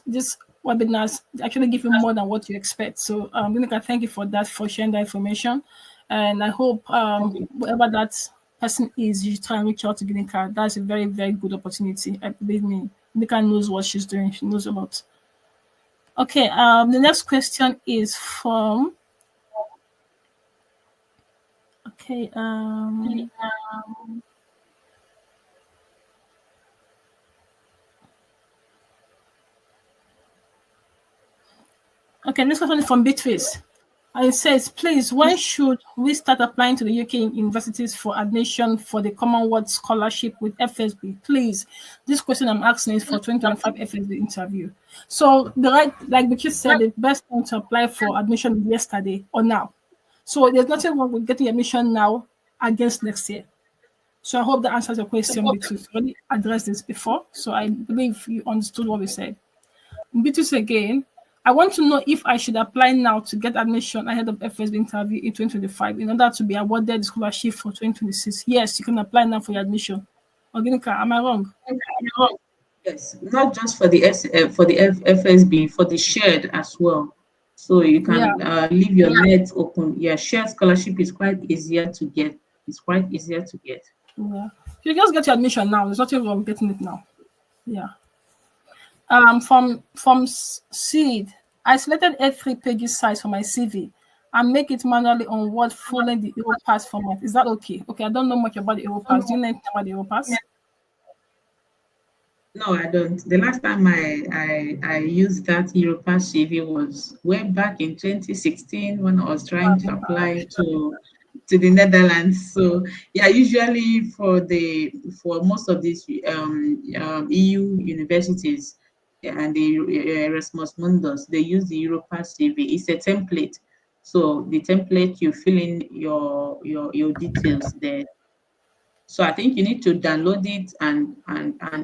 this webinars actually give you more than what you expect. So Nika, thank you for that, for sharing that information. And I hope whatever that person is, you try and reach out to Ginika. That's a very, very good opportunity. I believe me. Ginika knows what she's doing. She knows a lot. Okay, the next question is from okay, okay, next question is from Beatrice. And it says, please, when should we start applying to the UK universities for admission for the Common WAT scholarship with FSB? Please, this question I'm asking is for 2025 FSB interview. So like Beatrice said, the best time to apply for admission is yesterday or now. So there's nothing wrong with getting admission now against next year. So I hope that answers your question, Beatrice. We already addressed this before, so I believe you understood what we said. Beatrice again, I want to know if I should apply now to get admission ahead of FSB interview in 2025 in order to be awarded the scholarship for 2026. Yes, you can apply now for your admission. Ginika, am I wrong? Yes, not just for the FSB, for the shared as well. So you can leave your net open. Yeah, shared scholarship is quite easier to get. It's quite easier to get. Yeah, you just get your admission now. There's nothing wrong getting it now. Yeah. From Seed, I selected A3 pages size for my CV and make it manually on Word following the Europass format. Is that okay? Okay, I don't know much about the Europass. Do you know anything about the Europass? No, I don't. The last time I used that Europass CV was way back in 2016 when I was trying to apply to the Netherlands. So yeah, usually for most of these EU universities and the Erasmus Mundus, they use the Europass CV. It's a template. So the template, you fill in your details there. So I think you need to download it and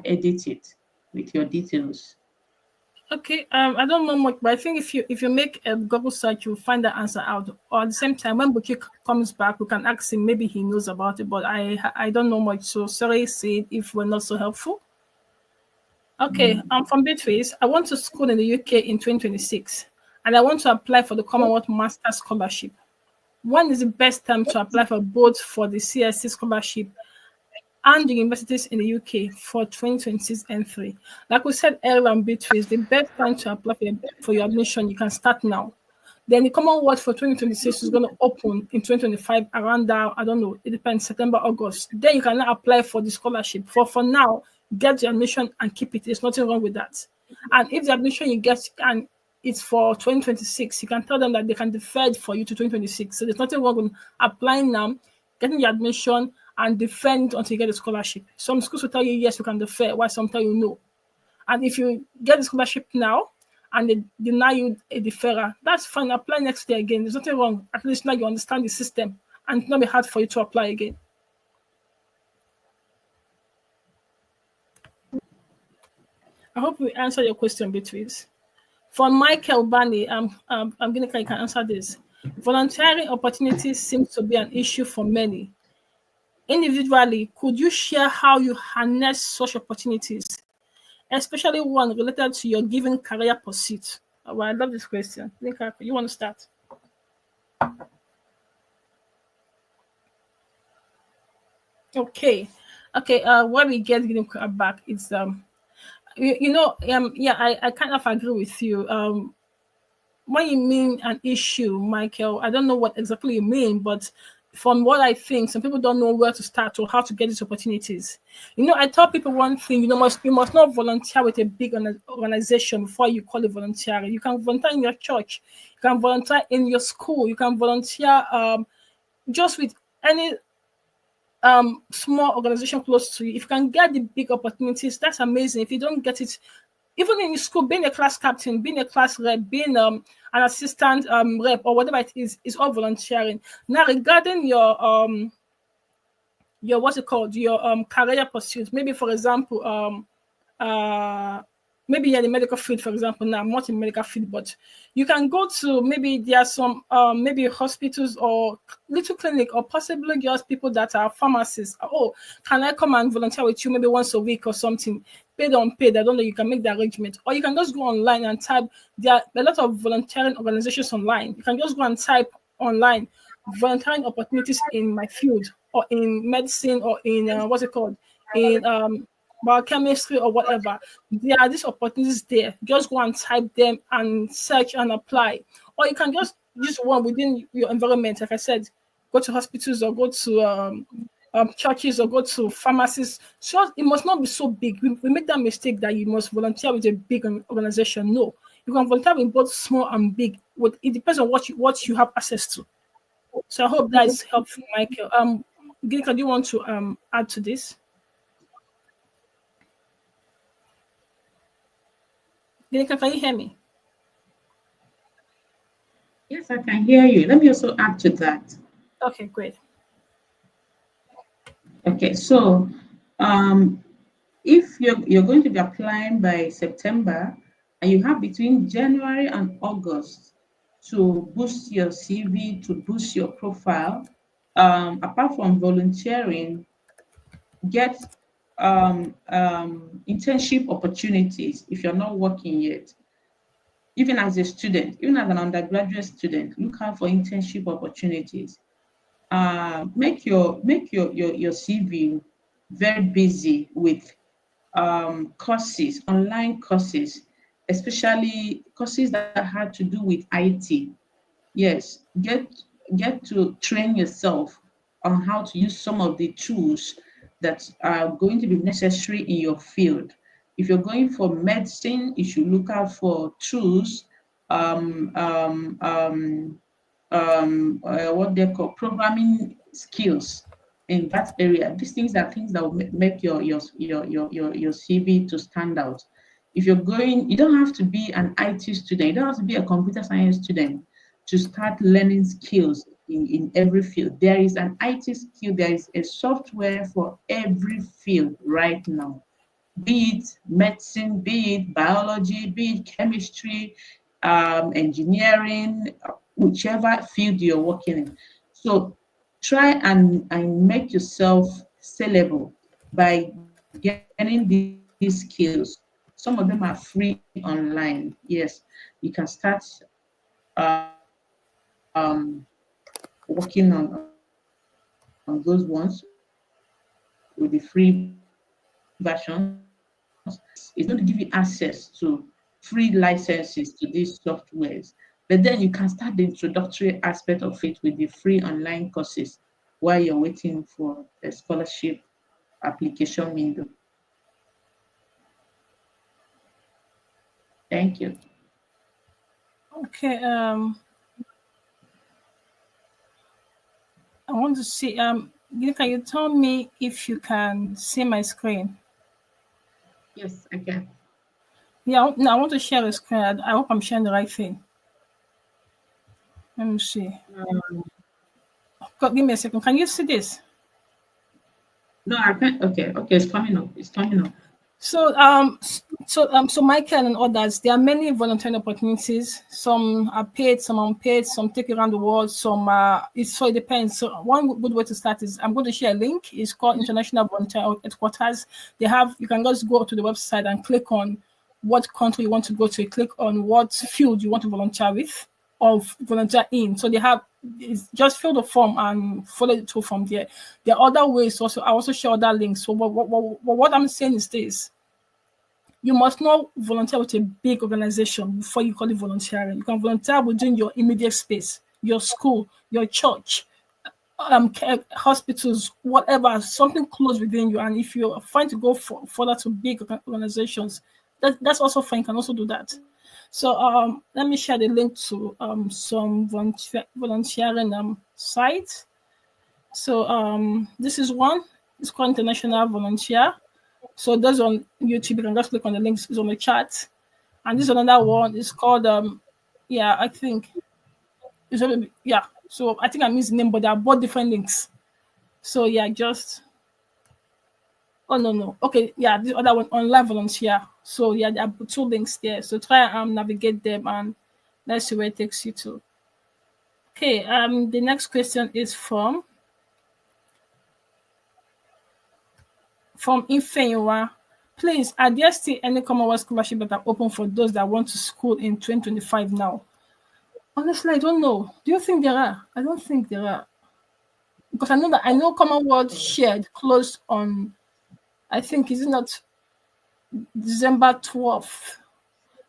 edit it with your details. Okay, I don't know much, but I think if you make a Google search, you'll find the answer out. Or at the same time, when Buki comes back, we can ask him. Maybe he knows about it, but I don't know much. So sorry, Sid, if we're not so helpful. Okay, I'm from Beatrice. I want to school in the UK in 2026, and I want to apply for the Commonwealth Master Scholarship. When is the best time to apply for both for the CSC scholarship and the universities in the UK for 2026 and 3? Like we said earlier on Beatrice, the best time to apply for your admission, you can start now. Then the Commonwealth for 2026 is going to open in 2025 around that, I don't know, it depends, September, August. Then you can now apply for the scholarship. For now, get the admission and keep it. There's nothing wrong with that. And if the admission you get and it's for 2026, you can tell them that they can defer it for you to 2026. So there's nothing wrong with applying now, getting the admission, and defend until you get a scholarship. Some schools will tell you yes, you can defer, while some tell you no. And if you get the scholarship now and they deny you a deferral, that's fine. Apply next year again. There's nothing wrong. At least now you understand the system and it's not be hard for you to apply again. I hope we answer your question, Beatrice. For Michael Bani, I'm going to can answer this. Volunteering opportunities seem to be an issue for many. Individually, could you share how you harness such opportunities, especially one related to your given career pursuit? Well, I love this question. Nika, you want to start? Okay. What we get back is yeah, I kind of agree with you. When you mean an issue, Michael, I don't know what exactly you mean, but from what I think, some people don't know where to start or how to get these opportunities. I tell people one thing: you must not volunteer with a big organization before you call it volunteering. You can volunteer in your church, you can volunteer in your school, you can volunteer just with any small organization close to you. If you can get the big opportunities, that's amazing. If you don't get it, even in school, being a class captain, being a class rep, being an assistant rep, or whatever it is all volunteering. Now, regarding your what's it called, your career pursuits, maybe for example maybe you're in the medical field, for example. Now, I'm not in the medical field, but you can go to, maybe there are some maybe hospitals or little clinic, or possibly just people that are pharmacists. Oh, can I come and volunteer with you maybe once a week or something? Paid or unpaid, I don't know. You can make the arrangement, or you can just go online and type. There are a lot of volunteering organizations online. You can just go and type online volunteering opportunities in my field, or in medicine, or in what's it called, in biochemistry or whatever. There are these opportunities there. Just go and type them and search and apply. Or you can just use one within your environment. Like I said, go to hospitals, or go to churches, or go to pharmacies. So it must not be so big. We make that mistake that you must volunteer with a big organization. No, you can volunteer with both small and big. It depends on what you have access to. So I hope that is helpful, Michael. Gilika, do you want to add to this? Gilika, can you hear me? Yes, I can hear you. Let me also add to that. Okay, great. Okay, so if you're going to be applying by September, and you have between January and August to boost your CV, to boost your profile, apart from volunteering, get internship opportunities if you're not working yet. Even as a student, even as an undergraduate student, look out for internship opportunities. Make your CV very busy with courses, online courses, especially courses that have to do with IT. Yes, get to train yourself on how to use some of the tools that are going to be necessary in your field. If you're going for medicine, you should look out for tools, what they call programming skills in that area. These things are things that will make your CV to stand out. If you're going, you don't have to be an IT student, you don't have to be a computer science student to start learning skills in every field. There is an IT skill, there is a software for every field right now, be it medicine, be it biology, be it chemistry, engineering, whichever field you're working in. So try and make yourself sellable by getting these skills. Some of them are free online. Yes, you can start working on those ones with the free version. It's going to give you access to free licenses to these softwares. But then you can start the introductory aspect of it with the free online courses while you're waiting for a scholarship application window. Thank you. Okay. I want to see. Can you tell me if you can see my screen? Yes, I can. Yeah. No, I want to share the screen. I hope I'm sharing the right thing. Let me see. Give me a second. Can you see this? No, I can't. Okay, it's coming up. It's coming up. So Michael and others, there are many volunteering opportunities. Some are paid, some are unpaid, some take you around the world, some it depends. So one good way to start is I'm going to share a link. It's called International Volunteer Headquarters. You can just go to the website and click on what country you want to go to, click on what field you want to volunteer with or volunteer in. So it's just fill the form and follow it through from there. There are other ways also. I also share other links. So what I'm saying is this: you must not volunteer with a big organization before you call it volunteering. You can volunteer within your immediate space, your school, your church, hospitals, whatever, something close within you. And if you're trying to go further to big organizations, that's also fine. You can also do that. So let me share the link to some volunteering sites. So this is one. It's called International Volunteer. So that's on YouTube. You can just click on the links. It's on the chat. And this is another one. It's called I think it's So I think I'm using name, but they are both different links. So oh no. Okay, this other one, online volunteer. So there are two links there. So try and navigate them and let's see where it takes you to. Okay, the next question is from 𝐓𝐢𝐦𝐞. Please, are there still any Commonwealth scholarship that are open for those that want to school in 2025 now? Honestly, I don't know. Do you think there are? I don't think there are. Because I know Commonwealth shared closed on, I think, is it not December 12th?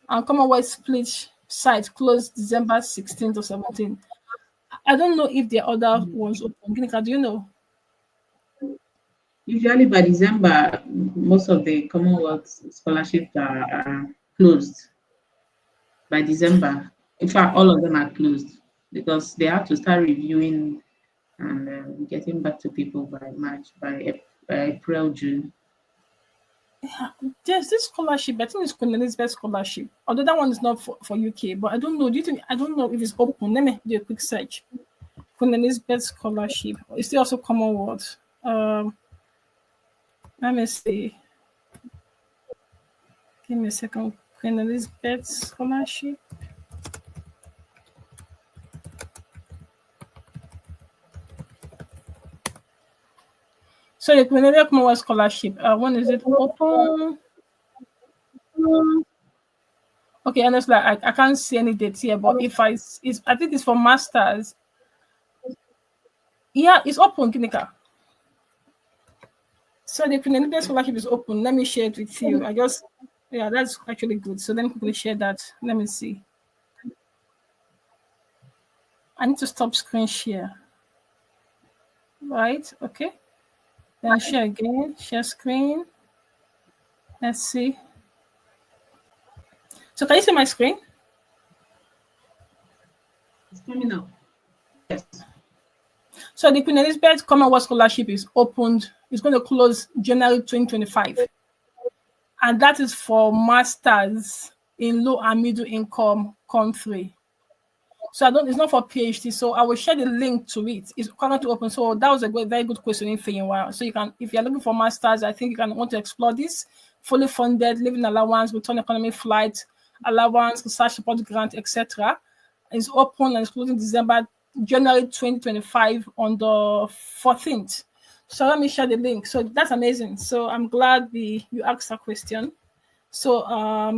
And Commonwealth split site closed December 16th or 17th. I don't know if the other ones open. Ginika, do you know? Usually by December, most of the Commonwealth scholarships are closed. By December, in fact, all of them are closed because they have to start reviewing and getting back to people by March, by April, June. There's this scholarship. I think it's Queen Elizabeth scholarship. Although that one is not for UK, but I don't know. I don't know if it's open. Let me do a quick search. Queen Elizabeth scholarship. Is there also Commonwealth? Let me see. Give me a second. Queen Elizabeth scholarship. So the Queen Elizabeth Commonwealth scholarship. When is it open? Okay, honestly, I can't see any dates here. But I think it's for masters. Yeah, it's open, Ginika. So the Queen Elizabeth scholarship is open. Let me share it with you. That's actually good. So let me quickly share that. Let me see. I need to stop screen share. Right, okay. Then share again, share screen. Let's see. So can you see my screen? It's coming up. Yes. So the Queen Elizabeth Commonwealth Scholarship is opened. It's going to close January 2025. And that is for masters in low and middle income country. So it's not for PhD. So I will share the link to it. It's currently open. So that was a very good question in 𝐓𝐢𝐦𝐞. So you can, if you're looking for masters, I think you can want to explore this. Fully funded, living allowance, return economy flight allowance, research support grant, etc. It's open and it's closing January 2025 on the 14th. So let me share the link. So that's amazing. So I'm glad you asked that question. So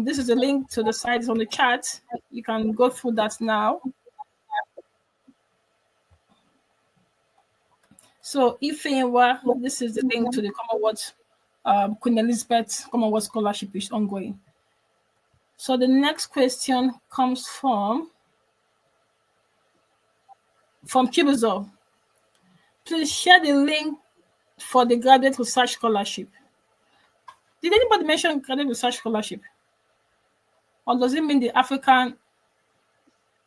this is a link to the site. It's on the chat. You can go through that now. So 𝐓𝐢𝐦𝐞, this is the link to the Commonwealth Queen Elizabeth Commonwealth Scholarship is ongoing. So the next question comes from Chibuzo. Please share the link for the Graduate Research Scholarship. Did anybody mention Graduate Research Scholarship? or does it mean the African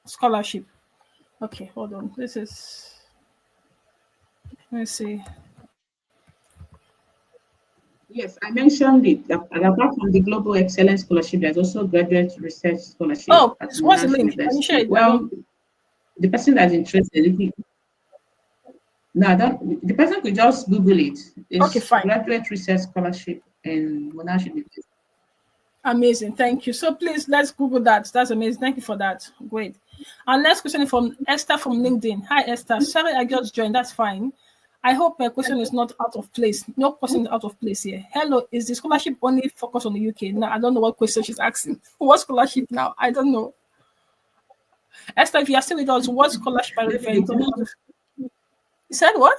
scholarship? Okay, hold on. This is, let me see. Yes, I mentioned it. Apart from the Global Excellence Scholarship, there's also Graduate Research Scholarship Oh, at what's the Monash link? Can you share University. it? Well, the person that's interested, the person could just Google it. Okay, It's fine. Graduate Research Scholarship in Monash University. Amazing, thank you. So please, let's Google that. That's amazing. Thank you for that. Great. Our next question is from Esther from LinkedIn. Hi, Esther. Sorry, I just joined. That's fine. I hope my question is not out of place. No question is out of place here. Hello, is the scholarship only focused on the UK? Now, I don't know what question she's asking. What scholarship now? I don't know. Esther, if you are still with us, what scholarship are you referring to? You said what?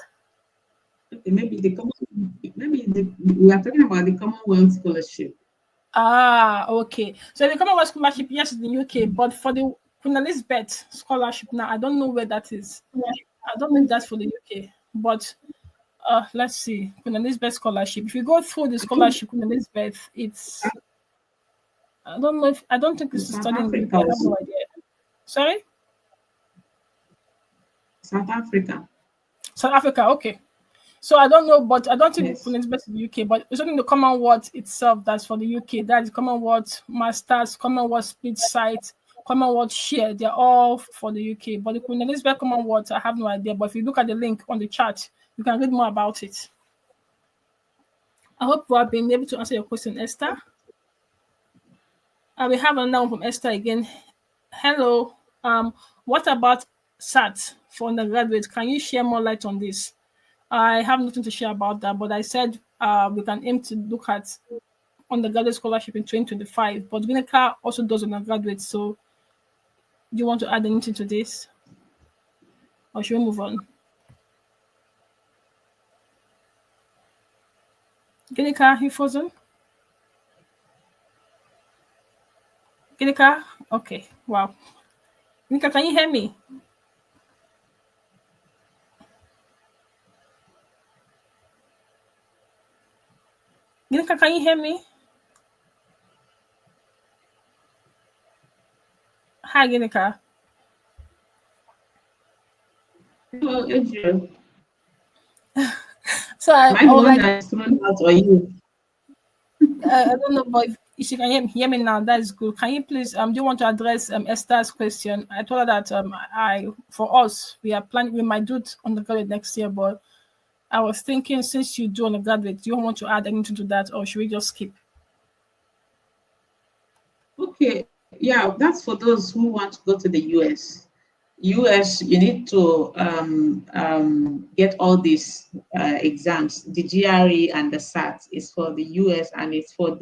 Maybe we are talking about the Commonwealth Scholarship. Ah, okay. So the Commonwealth Scholarship, yes, in the UK, but for the Queen Elizabeth Scholarship now, I don't know where that is. I don't know if that's for the UK, but let's see. Queen Elizabeth Scholarship. If you go through the scholarship, Queen Elizabeth, it's, I don't think it's studying in the UK. I have no idea. Sorry? South Africa. South Africa, okay. So I don't know, but I don't think Yes. Queen Elizabeth in the UK, but it's only the Commonwealth itself that's for the UK. That is Commonwealth Masters, Commonwealth Split Site, Commonwealth Share. They're all for the UK. But the Queen Elizabeth Commonwealth, I have no idea. But if you look at the link on the chat, you can read more about it. I hope we have been able to answer your question, Esther. We have another one from Esther again. Hello. What about SAT for undergraduates? Can you share more light on this? I have nothing to share about that, but I said we can aim to look at undergraduate scholarship in 2025. But 𝐃𝐚𝐭 also does undergraduate. So do you want to add anything to this? Or should we move on? 𝐃𝐚𝐭, you frozen? 𝐃𝐚𝐭? Okay, wow. 𝐃𝐚𝐭, can you hear me? 𝐃𝐚𝐭, can you hear me? Hi, 𝐃𝐚𝐭. Hello, Adrian. So Am I the one that's thrown out or you? I don't know, but if you can hear me now, that is good. Can you please do you want to address Esther's question? I told her that for us we are planning, we might do it undergraduate next year, but I was thinking since you do undergraduate, do you want to add anything to that, or should we just skip? Okay, yeah, that's for those who want to go to the US. US, you need to get all these exams. The GRE and the SAT is for the US, and it's for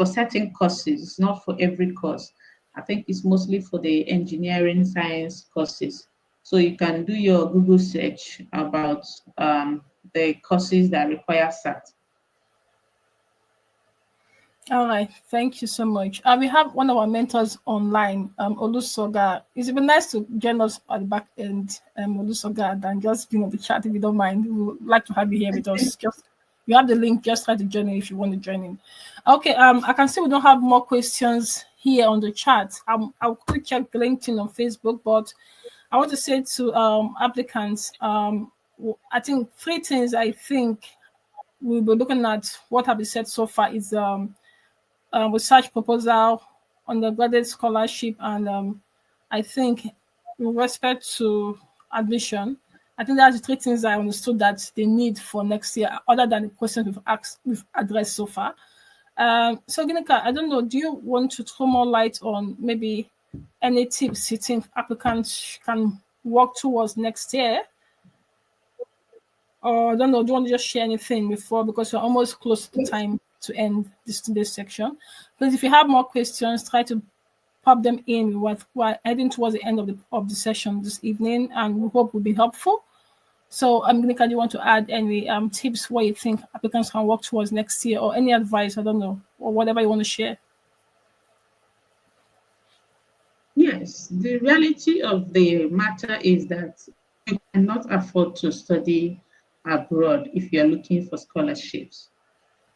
certain courses. It's not for every course. I think it's mostly for the engineering science courses. So you can do your Google search about the courses that require SAT. All right, thank you so much. We have one of our mentors online, Olusoga. It's been nice to join us at the back end, Olusoga, than just being on the chat. If you don't mind, we would like to have you here with us. Just you have the link. Just try to join in if you want to join in. Okay. I can see we don't have more questions here on the chat. I'll quickly check LinkedIn on Facebook, but I want to say to applicants, I think three things. I think we'll be looking at what have been said so far is research proposal, undergraduate scholarship, and I think with respect to admission, I think that's the three things I understood that they need for next year, other than the questions we've addressed so far. So 𝐃𝐚𝐭, I don't know, do you want to throw more light on maybe any tips you think applicants can work towards next year? Or I don't know, do you want to just share anything before, because we're almost close to the time to end today's section. Please, if you have more questions, try to pop them in. We're heading towards the end of the session this evening, and we hope will be helpful. So, 𝐃𝐚𝐭, do you want to add any tips what you think applicants can work towards next year, or any advice, I don't know, or whatever you want to share? Yes, the reality of the matter is that you cannot afford to study abroad if you're looking for scholarships.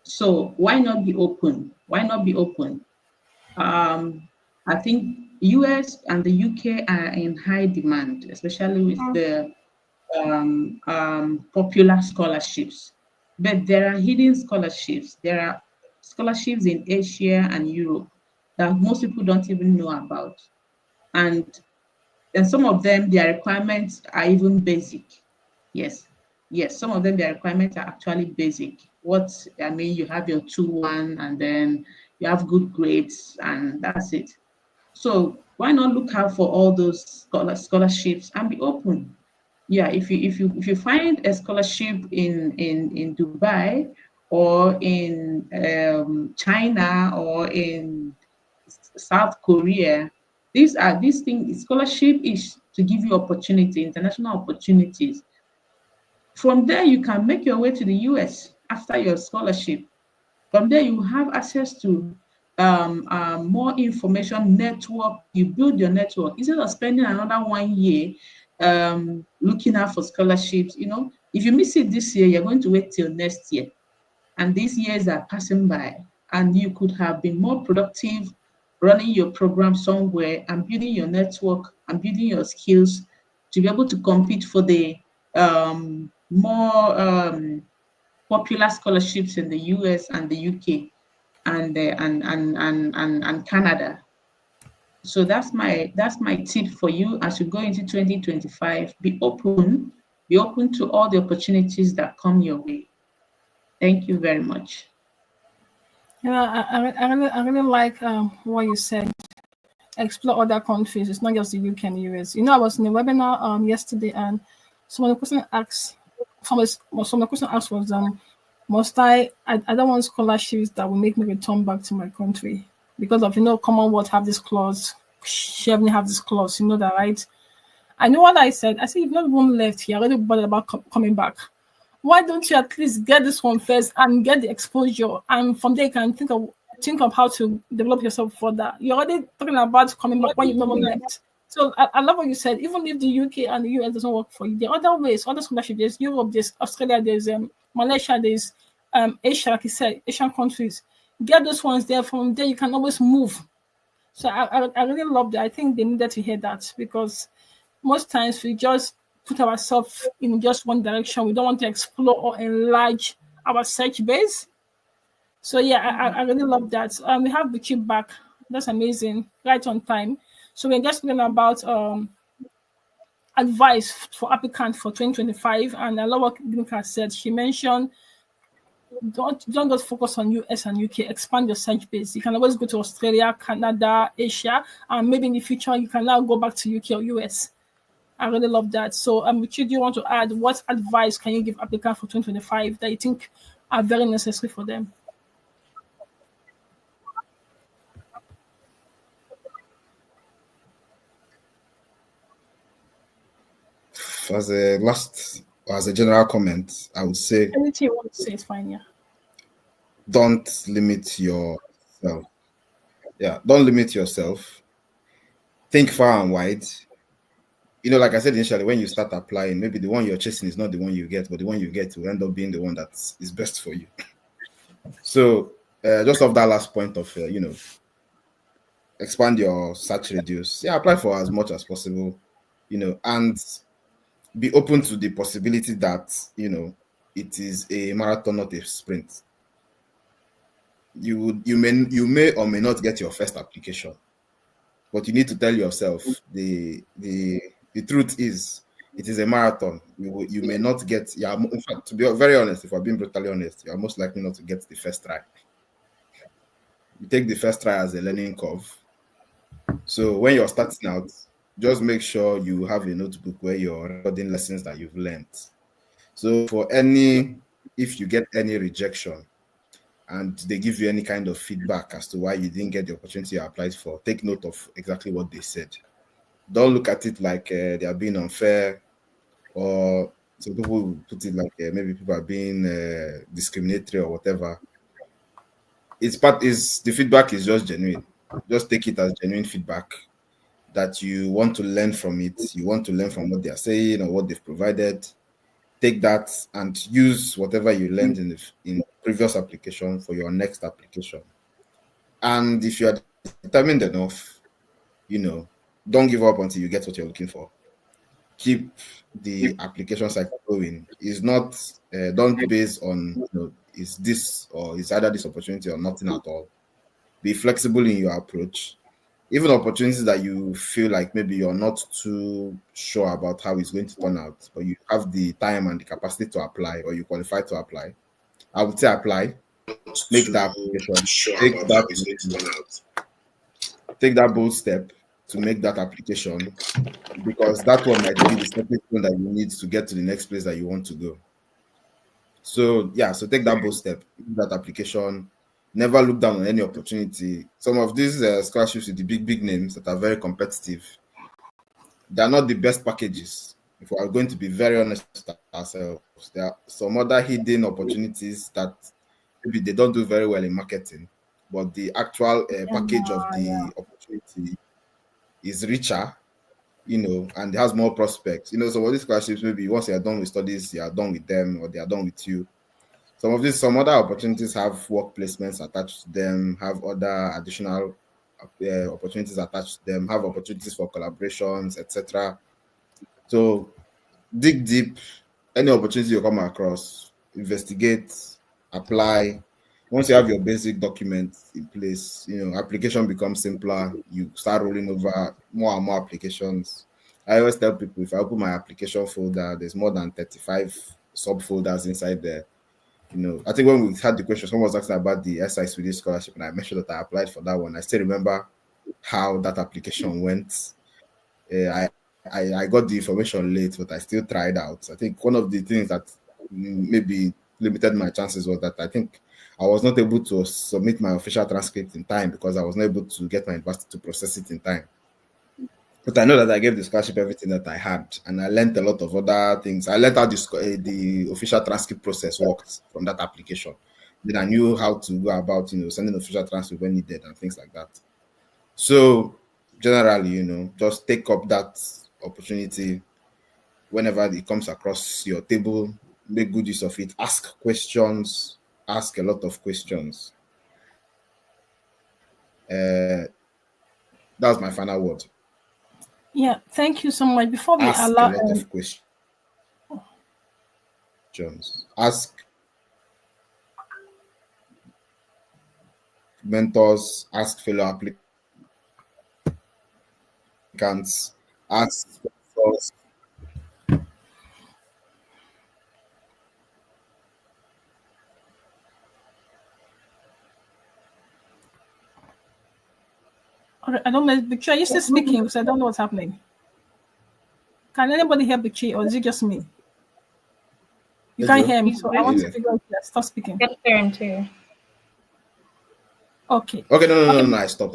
So why not be open? Why not be open? I think US and the UK are in high demand, especially with the popular scholarships. But there are hidden scholarships. There are scholarships in Asia and Europe that most people don't even know about. And some of them, their requirements are even basic. Yes. Yes, some of them, their requirements are actually basic. What I mean, you have your 2-1 and then you have good grades and that's it. So why not look out for all those scholarships and be open? Yeah, if you find a scholarship in Dubai or in China or in South Korea, these things. Scholarship is to give you opportunity, international opportunities. From there, you can make your way to the US after your scholarship. From there, you have access to more information, network. You build your network instead of spending another 1 year looking out for scholarships. If you miss it this year, you're going to wait till next year, and these years are passing by, and you could have been more productive running your program somewhere and building your network and building your skills to be able to compete for the more popular scholarships in the US and the UK and Canada. So that's my tip for you as you go into 2025. Be open to all the opportunities that come your way. Thank you very much. Yeah, I really like what you said. Explore other countries. It's not just the UK and US. I was in a webinar yesterday, and some of the question asked, some of the question asked was, must I don't want scholarships that will make me return back to my country because of Commonwealth have this clause, Chevron have this clause. You know that, right? I know what I said. I said, you've not one left here. Already bothered about coming back. Why don't you at least get this one first and get the exposure, and from there you can think of how to develop yourself further. You're already talking about coming back when you've not one left. So I love what you said. Even if the UK and the US doesn't work for you, there are other ways, other scholarships. There's Europe, there's Australia, there's Malaysia, there's Asia, like you said, Asian countries. Get those ones there. From there, you can always move. So I really love that. I think they needed to hear that because most times we just put ourselves in just one direction. We don't want to explore or enlarge our search base. So yeah, I really love that. We have the chip back. That's amazing. Right on time. So we're just learning about advice for applicants for 2025. And I love what Gimka said. She mentioned don't just focus on US and UK. Expand your search base. You can always go to Australia, Canada, Asia, and maybe in the future you can now go back to UK or US. I really love that. So, Richard, do you want to add what advice can you give applicants for 2025 that you think are very necessary for them? As a general comment, I would say Anything you want to say is fine, yeah. Don't limit yourself. Yeah, don't limit yourself. Think far and wide. Like I said initially, when you start applying, maybe the one you're chasing is not the one you get, but the one you get will end up being the one that is best for you. So, just off that last point of, expand your search radius. Yeah, apply for as much as possible, and be open to the possibility that, it is a marathon, not a sprint. You may or may not get your first application, but you need to tell yourself the truth is it is a marathon. You may not get. Yeah, in fact, to be very honest, if I'm being brutally honest, you are most likely not to get the first try. You take the first try as a learning curve. So when you're starting out, just make sure you have a notebook where you're recording lessons that you've learned. So if you get any rejection and they give you any kind of feedback as to why you didn't get the opportunity you applied for, take note of exactly what they said. Don't look at it like they are being unfair, or some people put it like maybe people are being discriminatory or whatever. The feedback is just genuine. Just take it as genuine feedback that you want to learn from it. You want to learn from what they are saying or what they've provided. Take that and use whatever you learned in previous application for your next application. And if you are determined enough, don't give up until you get what you're looking for. Keep the application cycle going. It's not, don't base on, is this or is either this opportunity or nothing at all. Be flexible in your approach. Even opportunities that you feel like maybe you're not too sure about how it's going to turn out, but you have the time and the capacity to apply, or you qualify to apply, I would say apply. Make that application. Take that bold step to make that application, because that one might be the stepping stone that you need to get to the next place that you want to go. So yeah, so take that bold step, that application. Never look down on any opportunity. Some of these scholarships with the big names that are very competitive, they're not the best packages. If we are going to be very honest with ourselves, there are some other hidden opportunities that maybe they don't do very well in marketing, but the actual package of the opportunity is richer, and it has more prospects. Some of these scholarships, maybe once you're done with studies, you are done with them, or they are done with you. Some other opportunities have work placements attached to them, have other additional opportunities attached to them, have opportunities for collaborations, etc. So dig deep. Any opportunity you come across, investigate, apply. Once you have your basic documents in place, application becomes simpler. You start rolling over more and more applications. I always tell people, if I open my application folder, there's more than 35 subfolders inside there. I think when we had the question, someone was asking about the SI Swedish scholarship, and I mentioned that I applied for that one. I still remember how that application went. I got the information late, but I still tried out. I think one of the things that maybe limited my chances was that I think I was not able to submit my official transcript in time, because I was not able to get my university to process it in time. But I know that I gave the scholarship everything that I had, and I learned a lot of other things. I learned how the official transcript process worked from that application. Then I knew how to go about, sending official transcript when needed and things like that. So generally, just take up that opportunity whenever it comes across your table. Make good use of it. Ask questions. Ask a lot of questions. That's my final word. Yeah, thank you so much. Before we Ask allow a lot of questions. Ask mentors, ask fellow applicants, ask sponsors. I don't know, Bikchi, are you still speaking? Because I don't know what's happening. Can anybody hear Bikchi, or is it just me? You can't hear me, so I want to figure out. Stop speaking. Get hearing too. Okay. Okay, no, I stopped.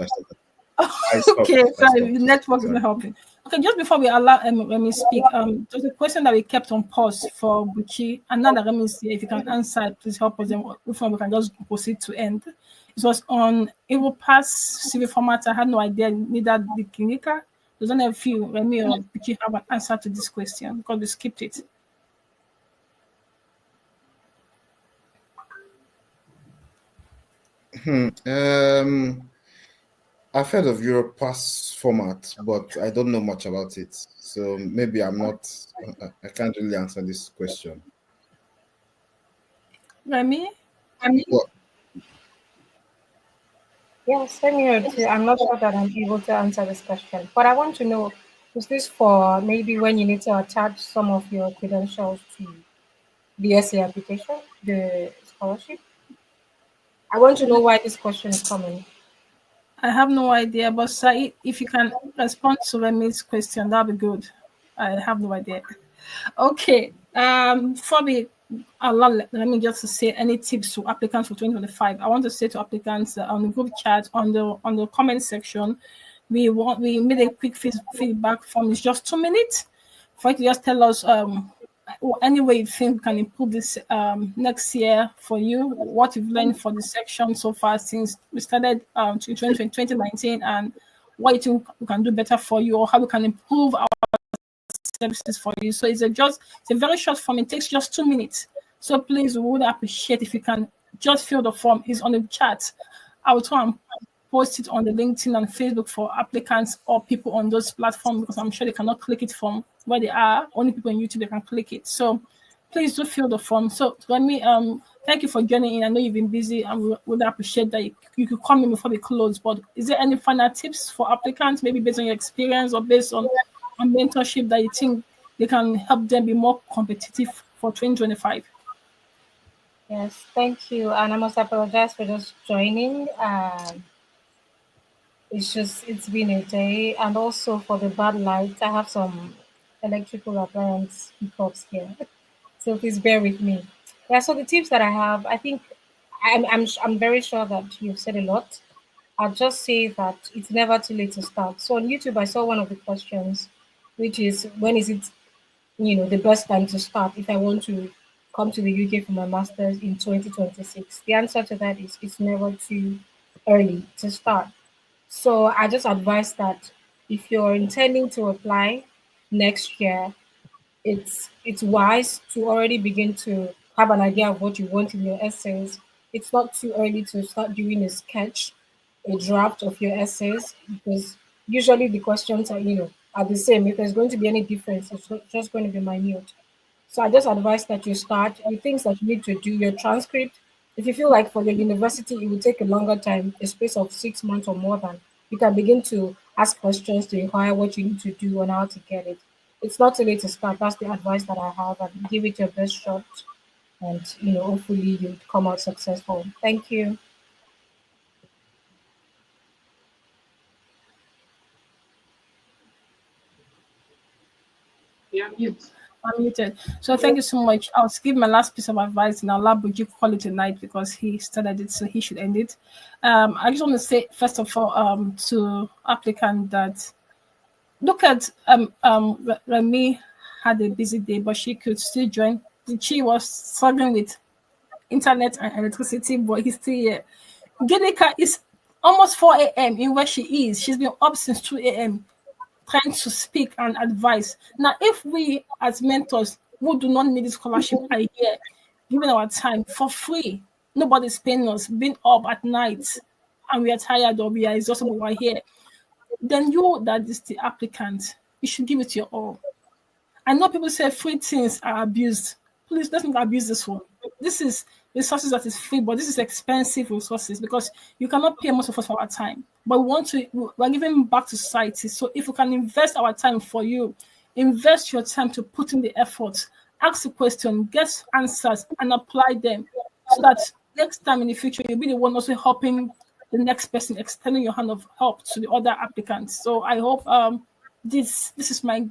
Okay, sorry, the network is not helping. Okay, just before we allow Remy speak, there's a question that we kept on pause for Bikchi, and now that Remy is here, if you can answer it, please help us. Then if we can just proceed to end. It was on Europass CV format. I had no idea neither the clinical. There's only a few. Remy or Bikchi have an answer to this question because we skipped it. I've heard of Europass format, but I don't know much about it. So maybe I can't really answer this question. Remy? What? Yes, same here too. I'm not sure that I'm able to answer this question, but I want to know, is this for maybe when you need to attach some of your credentials to the essay application, the scholarship? I want to know why this question is coming. I have no idea, but Said, if you can respond to Remy's question, that'd be good. I have no idea. Okay. Before we allow, let me just say any tips to applicants for 2025. I want to say to applicants on the group chat, on the comment section, we made a quick feedback form. It's just 2 minutes for you to just tell us any way you think we can improve this next year for you, what you've learned for the section so far since we started 2019, and what you think we can do better for you, or how we can improve our services for you. So it's a very short form. It takes just 2 minutes. So please, we would appreciate if you can just fill the form. It's on the chat. I will try and post it on the LinkedIn and Facebook for applicants or people on those platforms, because I'm sure they cannot click it from where they are. Only people on YouTube they can click it. So please do fill the form. So let me thank you for joining in. I know you've been busy, and we would appreciate that you could come in before we close. But is there any final tips for applicants, maybe based on your experience or based on mentorship, that you think they can help them be more competitive for 2025? Yes, thank you. And I must apologize for just joining. It's been a day, and also for the bad light. I have some electrical appliance hiccups here, so please bear with me. Yeah. So the tips that I have, I think I'm very sure that you've said a lot. I'll just say that it's never too late to start. So on YouTube, I saw one of the questions, which is, when is it, the best time to start if I want to come to the UK for my master's in 2026? The answer to that is, it's never too early to start. So I just advise that if you're intending to apply next year, it's wise to already begin to have an idea of what you want in your essays. It's not too early to start doing a sketch, a draft of your essays, because usually the questions are the same. If there's going to be any difference, it's just going to be minute. So I just advise that you start the things that you need to do, your transcript. If you feel like for your university it will take a longer time, a space of 6 months or more than, you can begin to ask questions to inquire what you need to do and how to get it. It's not too late to start. That's the advice that I have, and give it your best shot, and hopefully you come out successful. Thank you. Yeah, mute. I'm muted. So thank you so much. I'll give my last piece of advice, and I'll allow Buju call it tonight because he started it, so he should end it. I just want to say, first of all, to applicant that look at Remy had a busy day, but she could still join. She was struggling with internet and electricity, but he's still here. Ginika is almost 4 a.m. in where she is. She's been up since 2 a.m. trying to speak and advise. Now, if we as mentors who do not need scholarship are here giving our time for free, nobody's paying us, being up at night, and we are tired or we are exhausted, but we're here, then you, that is the applicant, you should give it your all. I know people say free things are abused. Please, let's not abuse this one. This is resources that is free, but this is expensive resources because you cannot pay most of us for our time. But we're giving back to society. So if we can invest our time for you, invest your time to put in the effort, ask the question, get answers, and apply them, so that next time in the future you'll be the one also helping the next person, extending your hand of help to the other applicants. So I hope this is my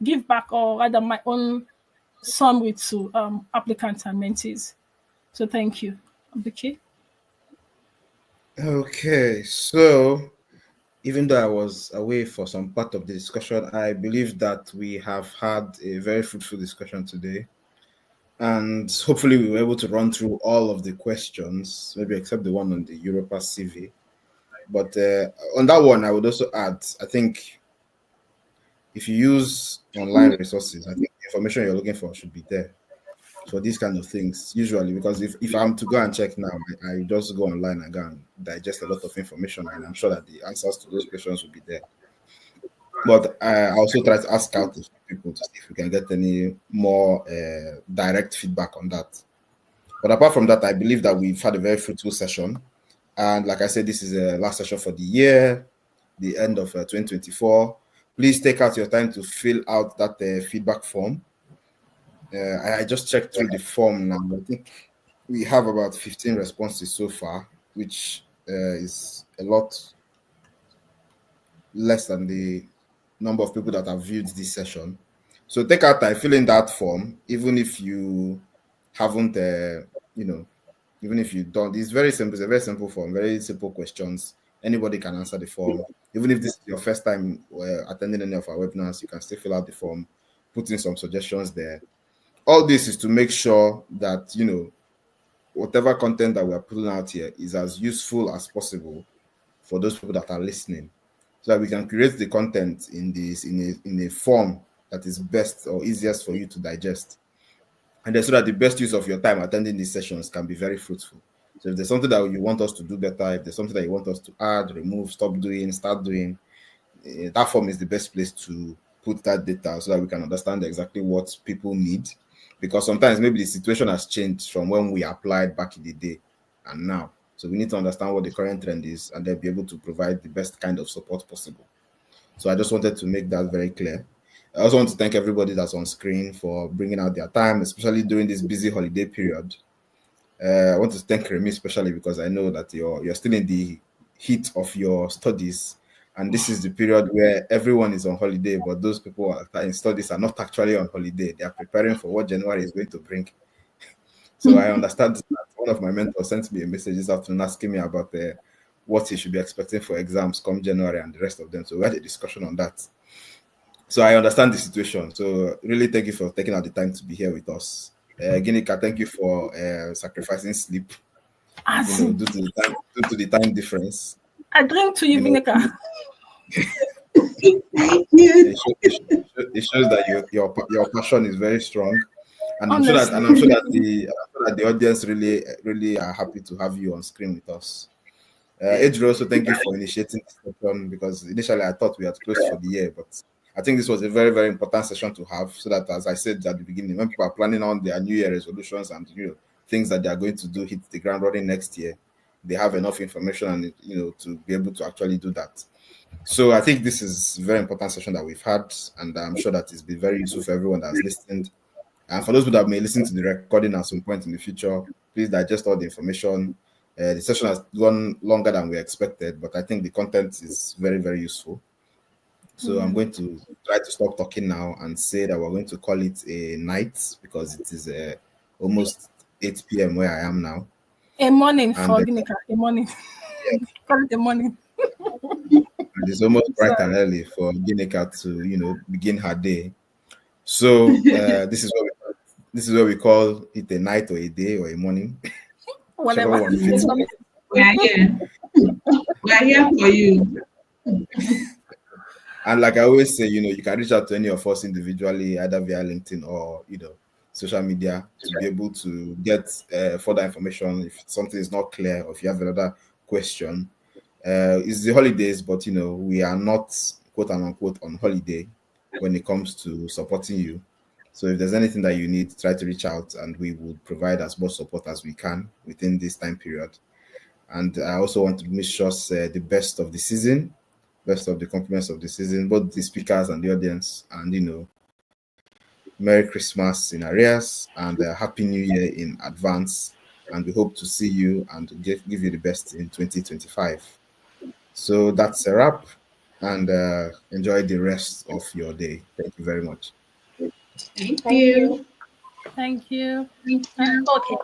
give back, or rather my own summary to applicants and mentees. So thank you. Abuchi? Okay, so even though I was away for some part of the discussion, I believe that we have had a very fruitful discussion today. And hopefully we were able to run through all of the questions, maybe except the one on the Europa CV. But on that one, I would also add, I think if you use online resources, I think the information you're looking for should be there for these kind of things, usually, because if I'm to go and check now, I just go online and go and digest a lot of information, and I'm sure that the answers to those questions will be there. But I also try to ask out to people to see if we can get any more direct feedback on that. But apart from that, I believe that we've had a very fruitful session. And like I said, this is the last session for the year, the end of 2024. Please take out your time to fill out that feedback form. I just checked through the form now. I think we have about 15 responses so far, which is a lot less than the number of people that have viewed this session. So take out time, fill in that form, even if you haven't, even if you don't. It's very simple. It's a very simple form, very simple questions. Anybody can answer the form. Even if this is your first time attending any of our webinars, you can still fill out the form, put in some suggestions there. All this is to make sure that, whatever content that we're putting out here is as useful as possible for those people that are listening, so that we can create the content in a form that is best or easiest for you to digest. And then so that the best use of your time attending these sessions can be very fruitful. So if there's something that you want us to do better, if there's something that you want us to add, remove, stop doing, start doing, that form is the best place to put that data so that we can understand exactly what people need. Because sometimes maybe the situation has changed from when we applied back in the day and now. So we need to understand what the current trend is and then be able to provide the best kind of support possible. So I just wanted to make that very clear. I also want to thank everybody that's on screen for bringing out their time, especially during this busy holiday period. I want to thank Remy especially because I know that you're still in the heat of your studies, and this is the period where everyone is on holiday, but those people that are in studies are not actually on holiday. They are preparing for what January is going to bring. So I understand that one of my mentors sent me a message this afternoon asking me about what he should be expecting for exams come January and the rest of them. So we had a discussion on that. So I understand the situation. So really thank you for taking out the time to be here with us. 𝐃𝐚𝐭𝐞, thank you for sacrificing sleep, due to the time difference. I drink to you, vinegar. Thank you. It shows that your passion is very strong, and I'm Honestly. sure that the audience really are happy to have you on screen with us. 𝐓𝐢𝐦𝐞, also thank you for initiating this session, because initially I thought we had closed for the year, but I think this was a very, very important session to have, so that, as I said at the beginning, when people are planning on their New Year resolutions and things that they are going to do hit the ground running next year, they have enough information and to be able to actually do that. So I think this is a very important session that we've had, and I'm sure that it's been very useful for everyone that's listened. And for those who that may listen to the recording at some point in the future, please digest all the information. The session has gone longer than we expected, but I think the content is very, very useful. So I'm going to try to stop talking now and say that we're going to call it a night, because it is almost 8 p.m. where I am now. A morning And, for vinegar. A morning. Call it a morning. And it's almost bright and early for 𝐃𝐚𝐭𝐞 to begin her day. So this is where we call it a night or a day or a morning. Whatever. Whichever one fits. We are here. We are here for you. And like I always say, you can reach out to any of us individually, either via LinkedIn or social media, to be able to get further information if something is not clear, or if you have another question. It's the holidays, but we are not quote unquote on holiday when it comes to supporting you. So if there's anything that you need, try to reach out, and we will provide as much support as we can within this time period. And I also want to wish us the best of the season, best of the compliments of the season, both the speakers and the audience, and Merry Christmas in arrears, and Happy New Year in advance. And we hope to see you and give you the best in 2025. So that's a wrap, and enjoy the rest of your day. Thank you very much. Thank you. Thank you. Okay.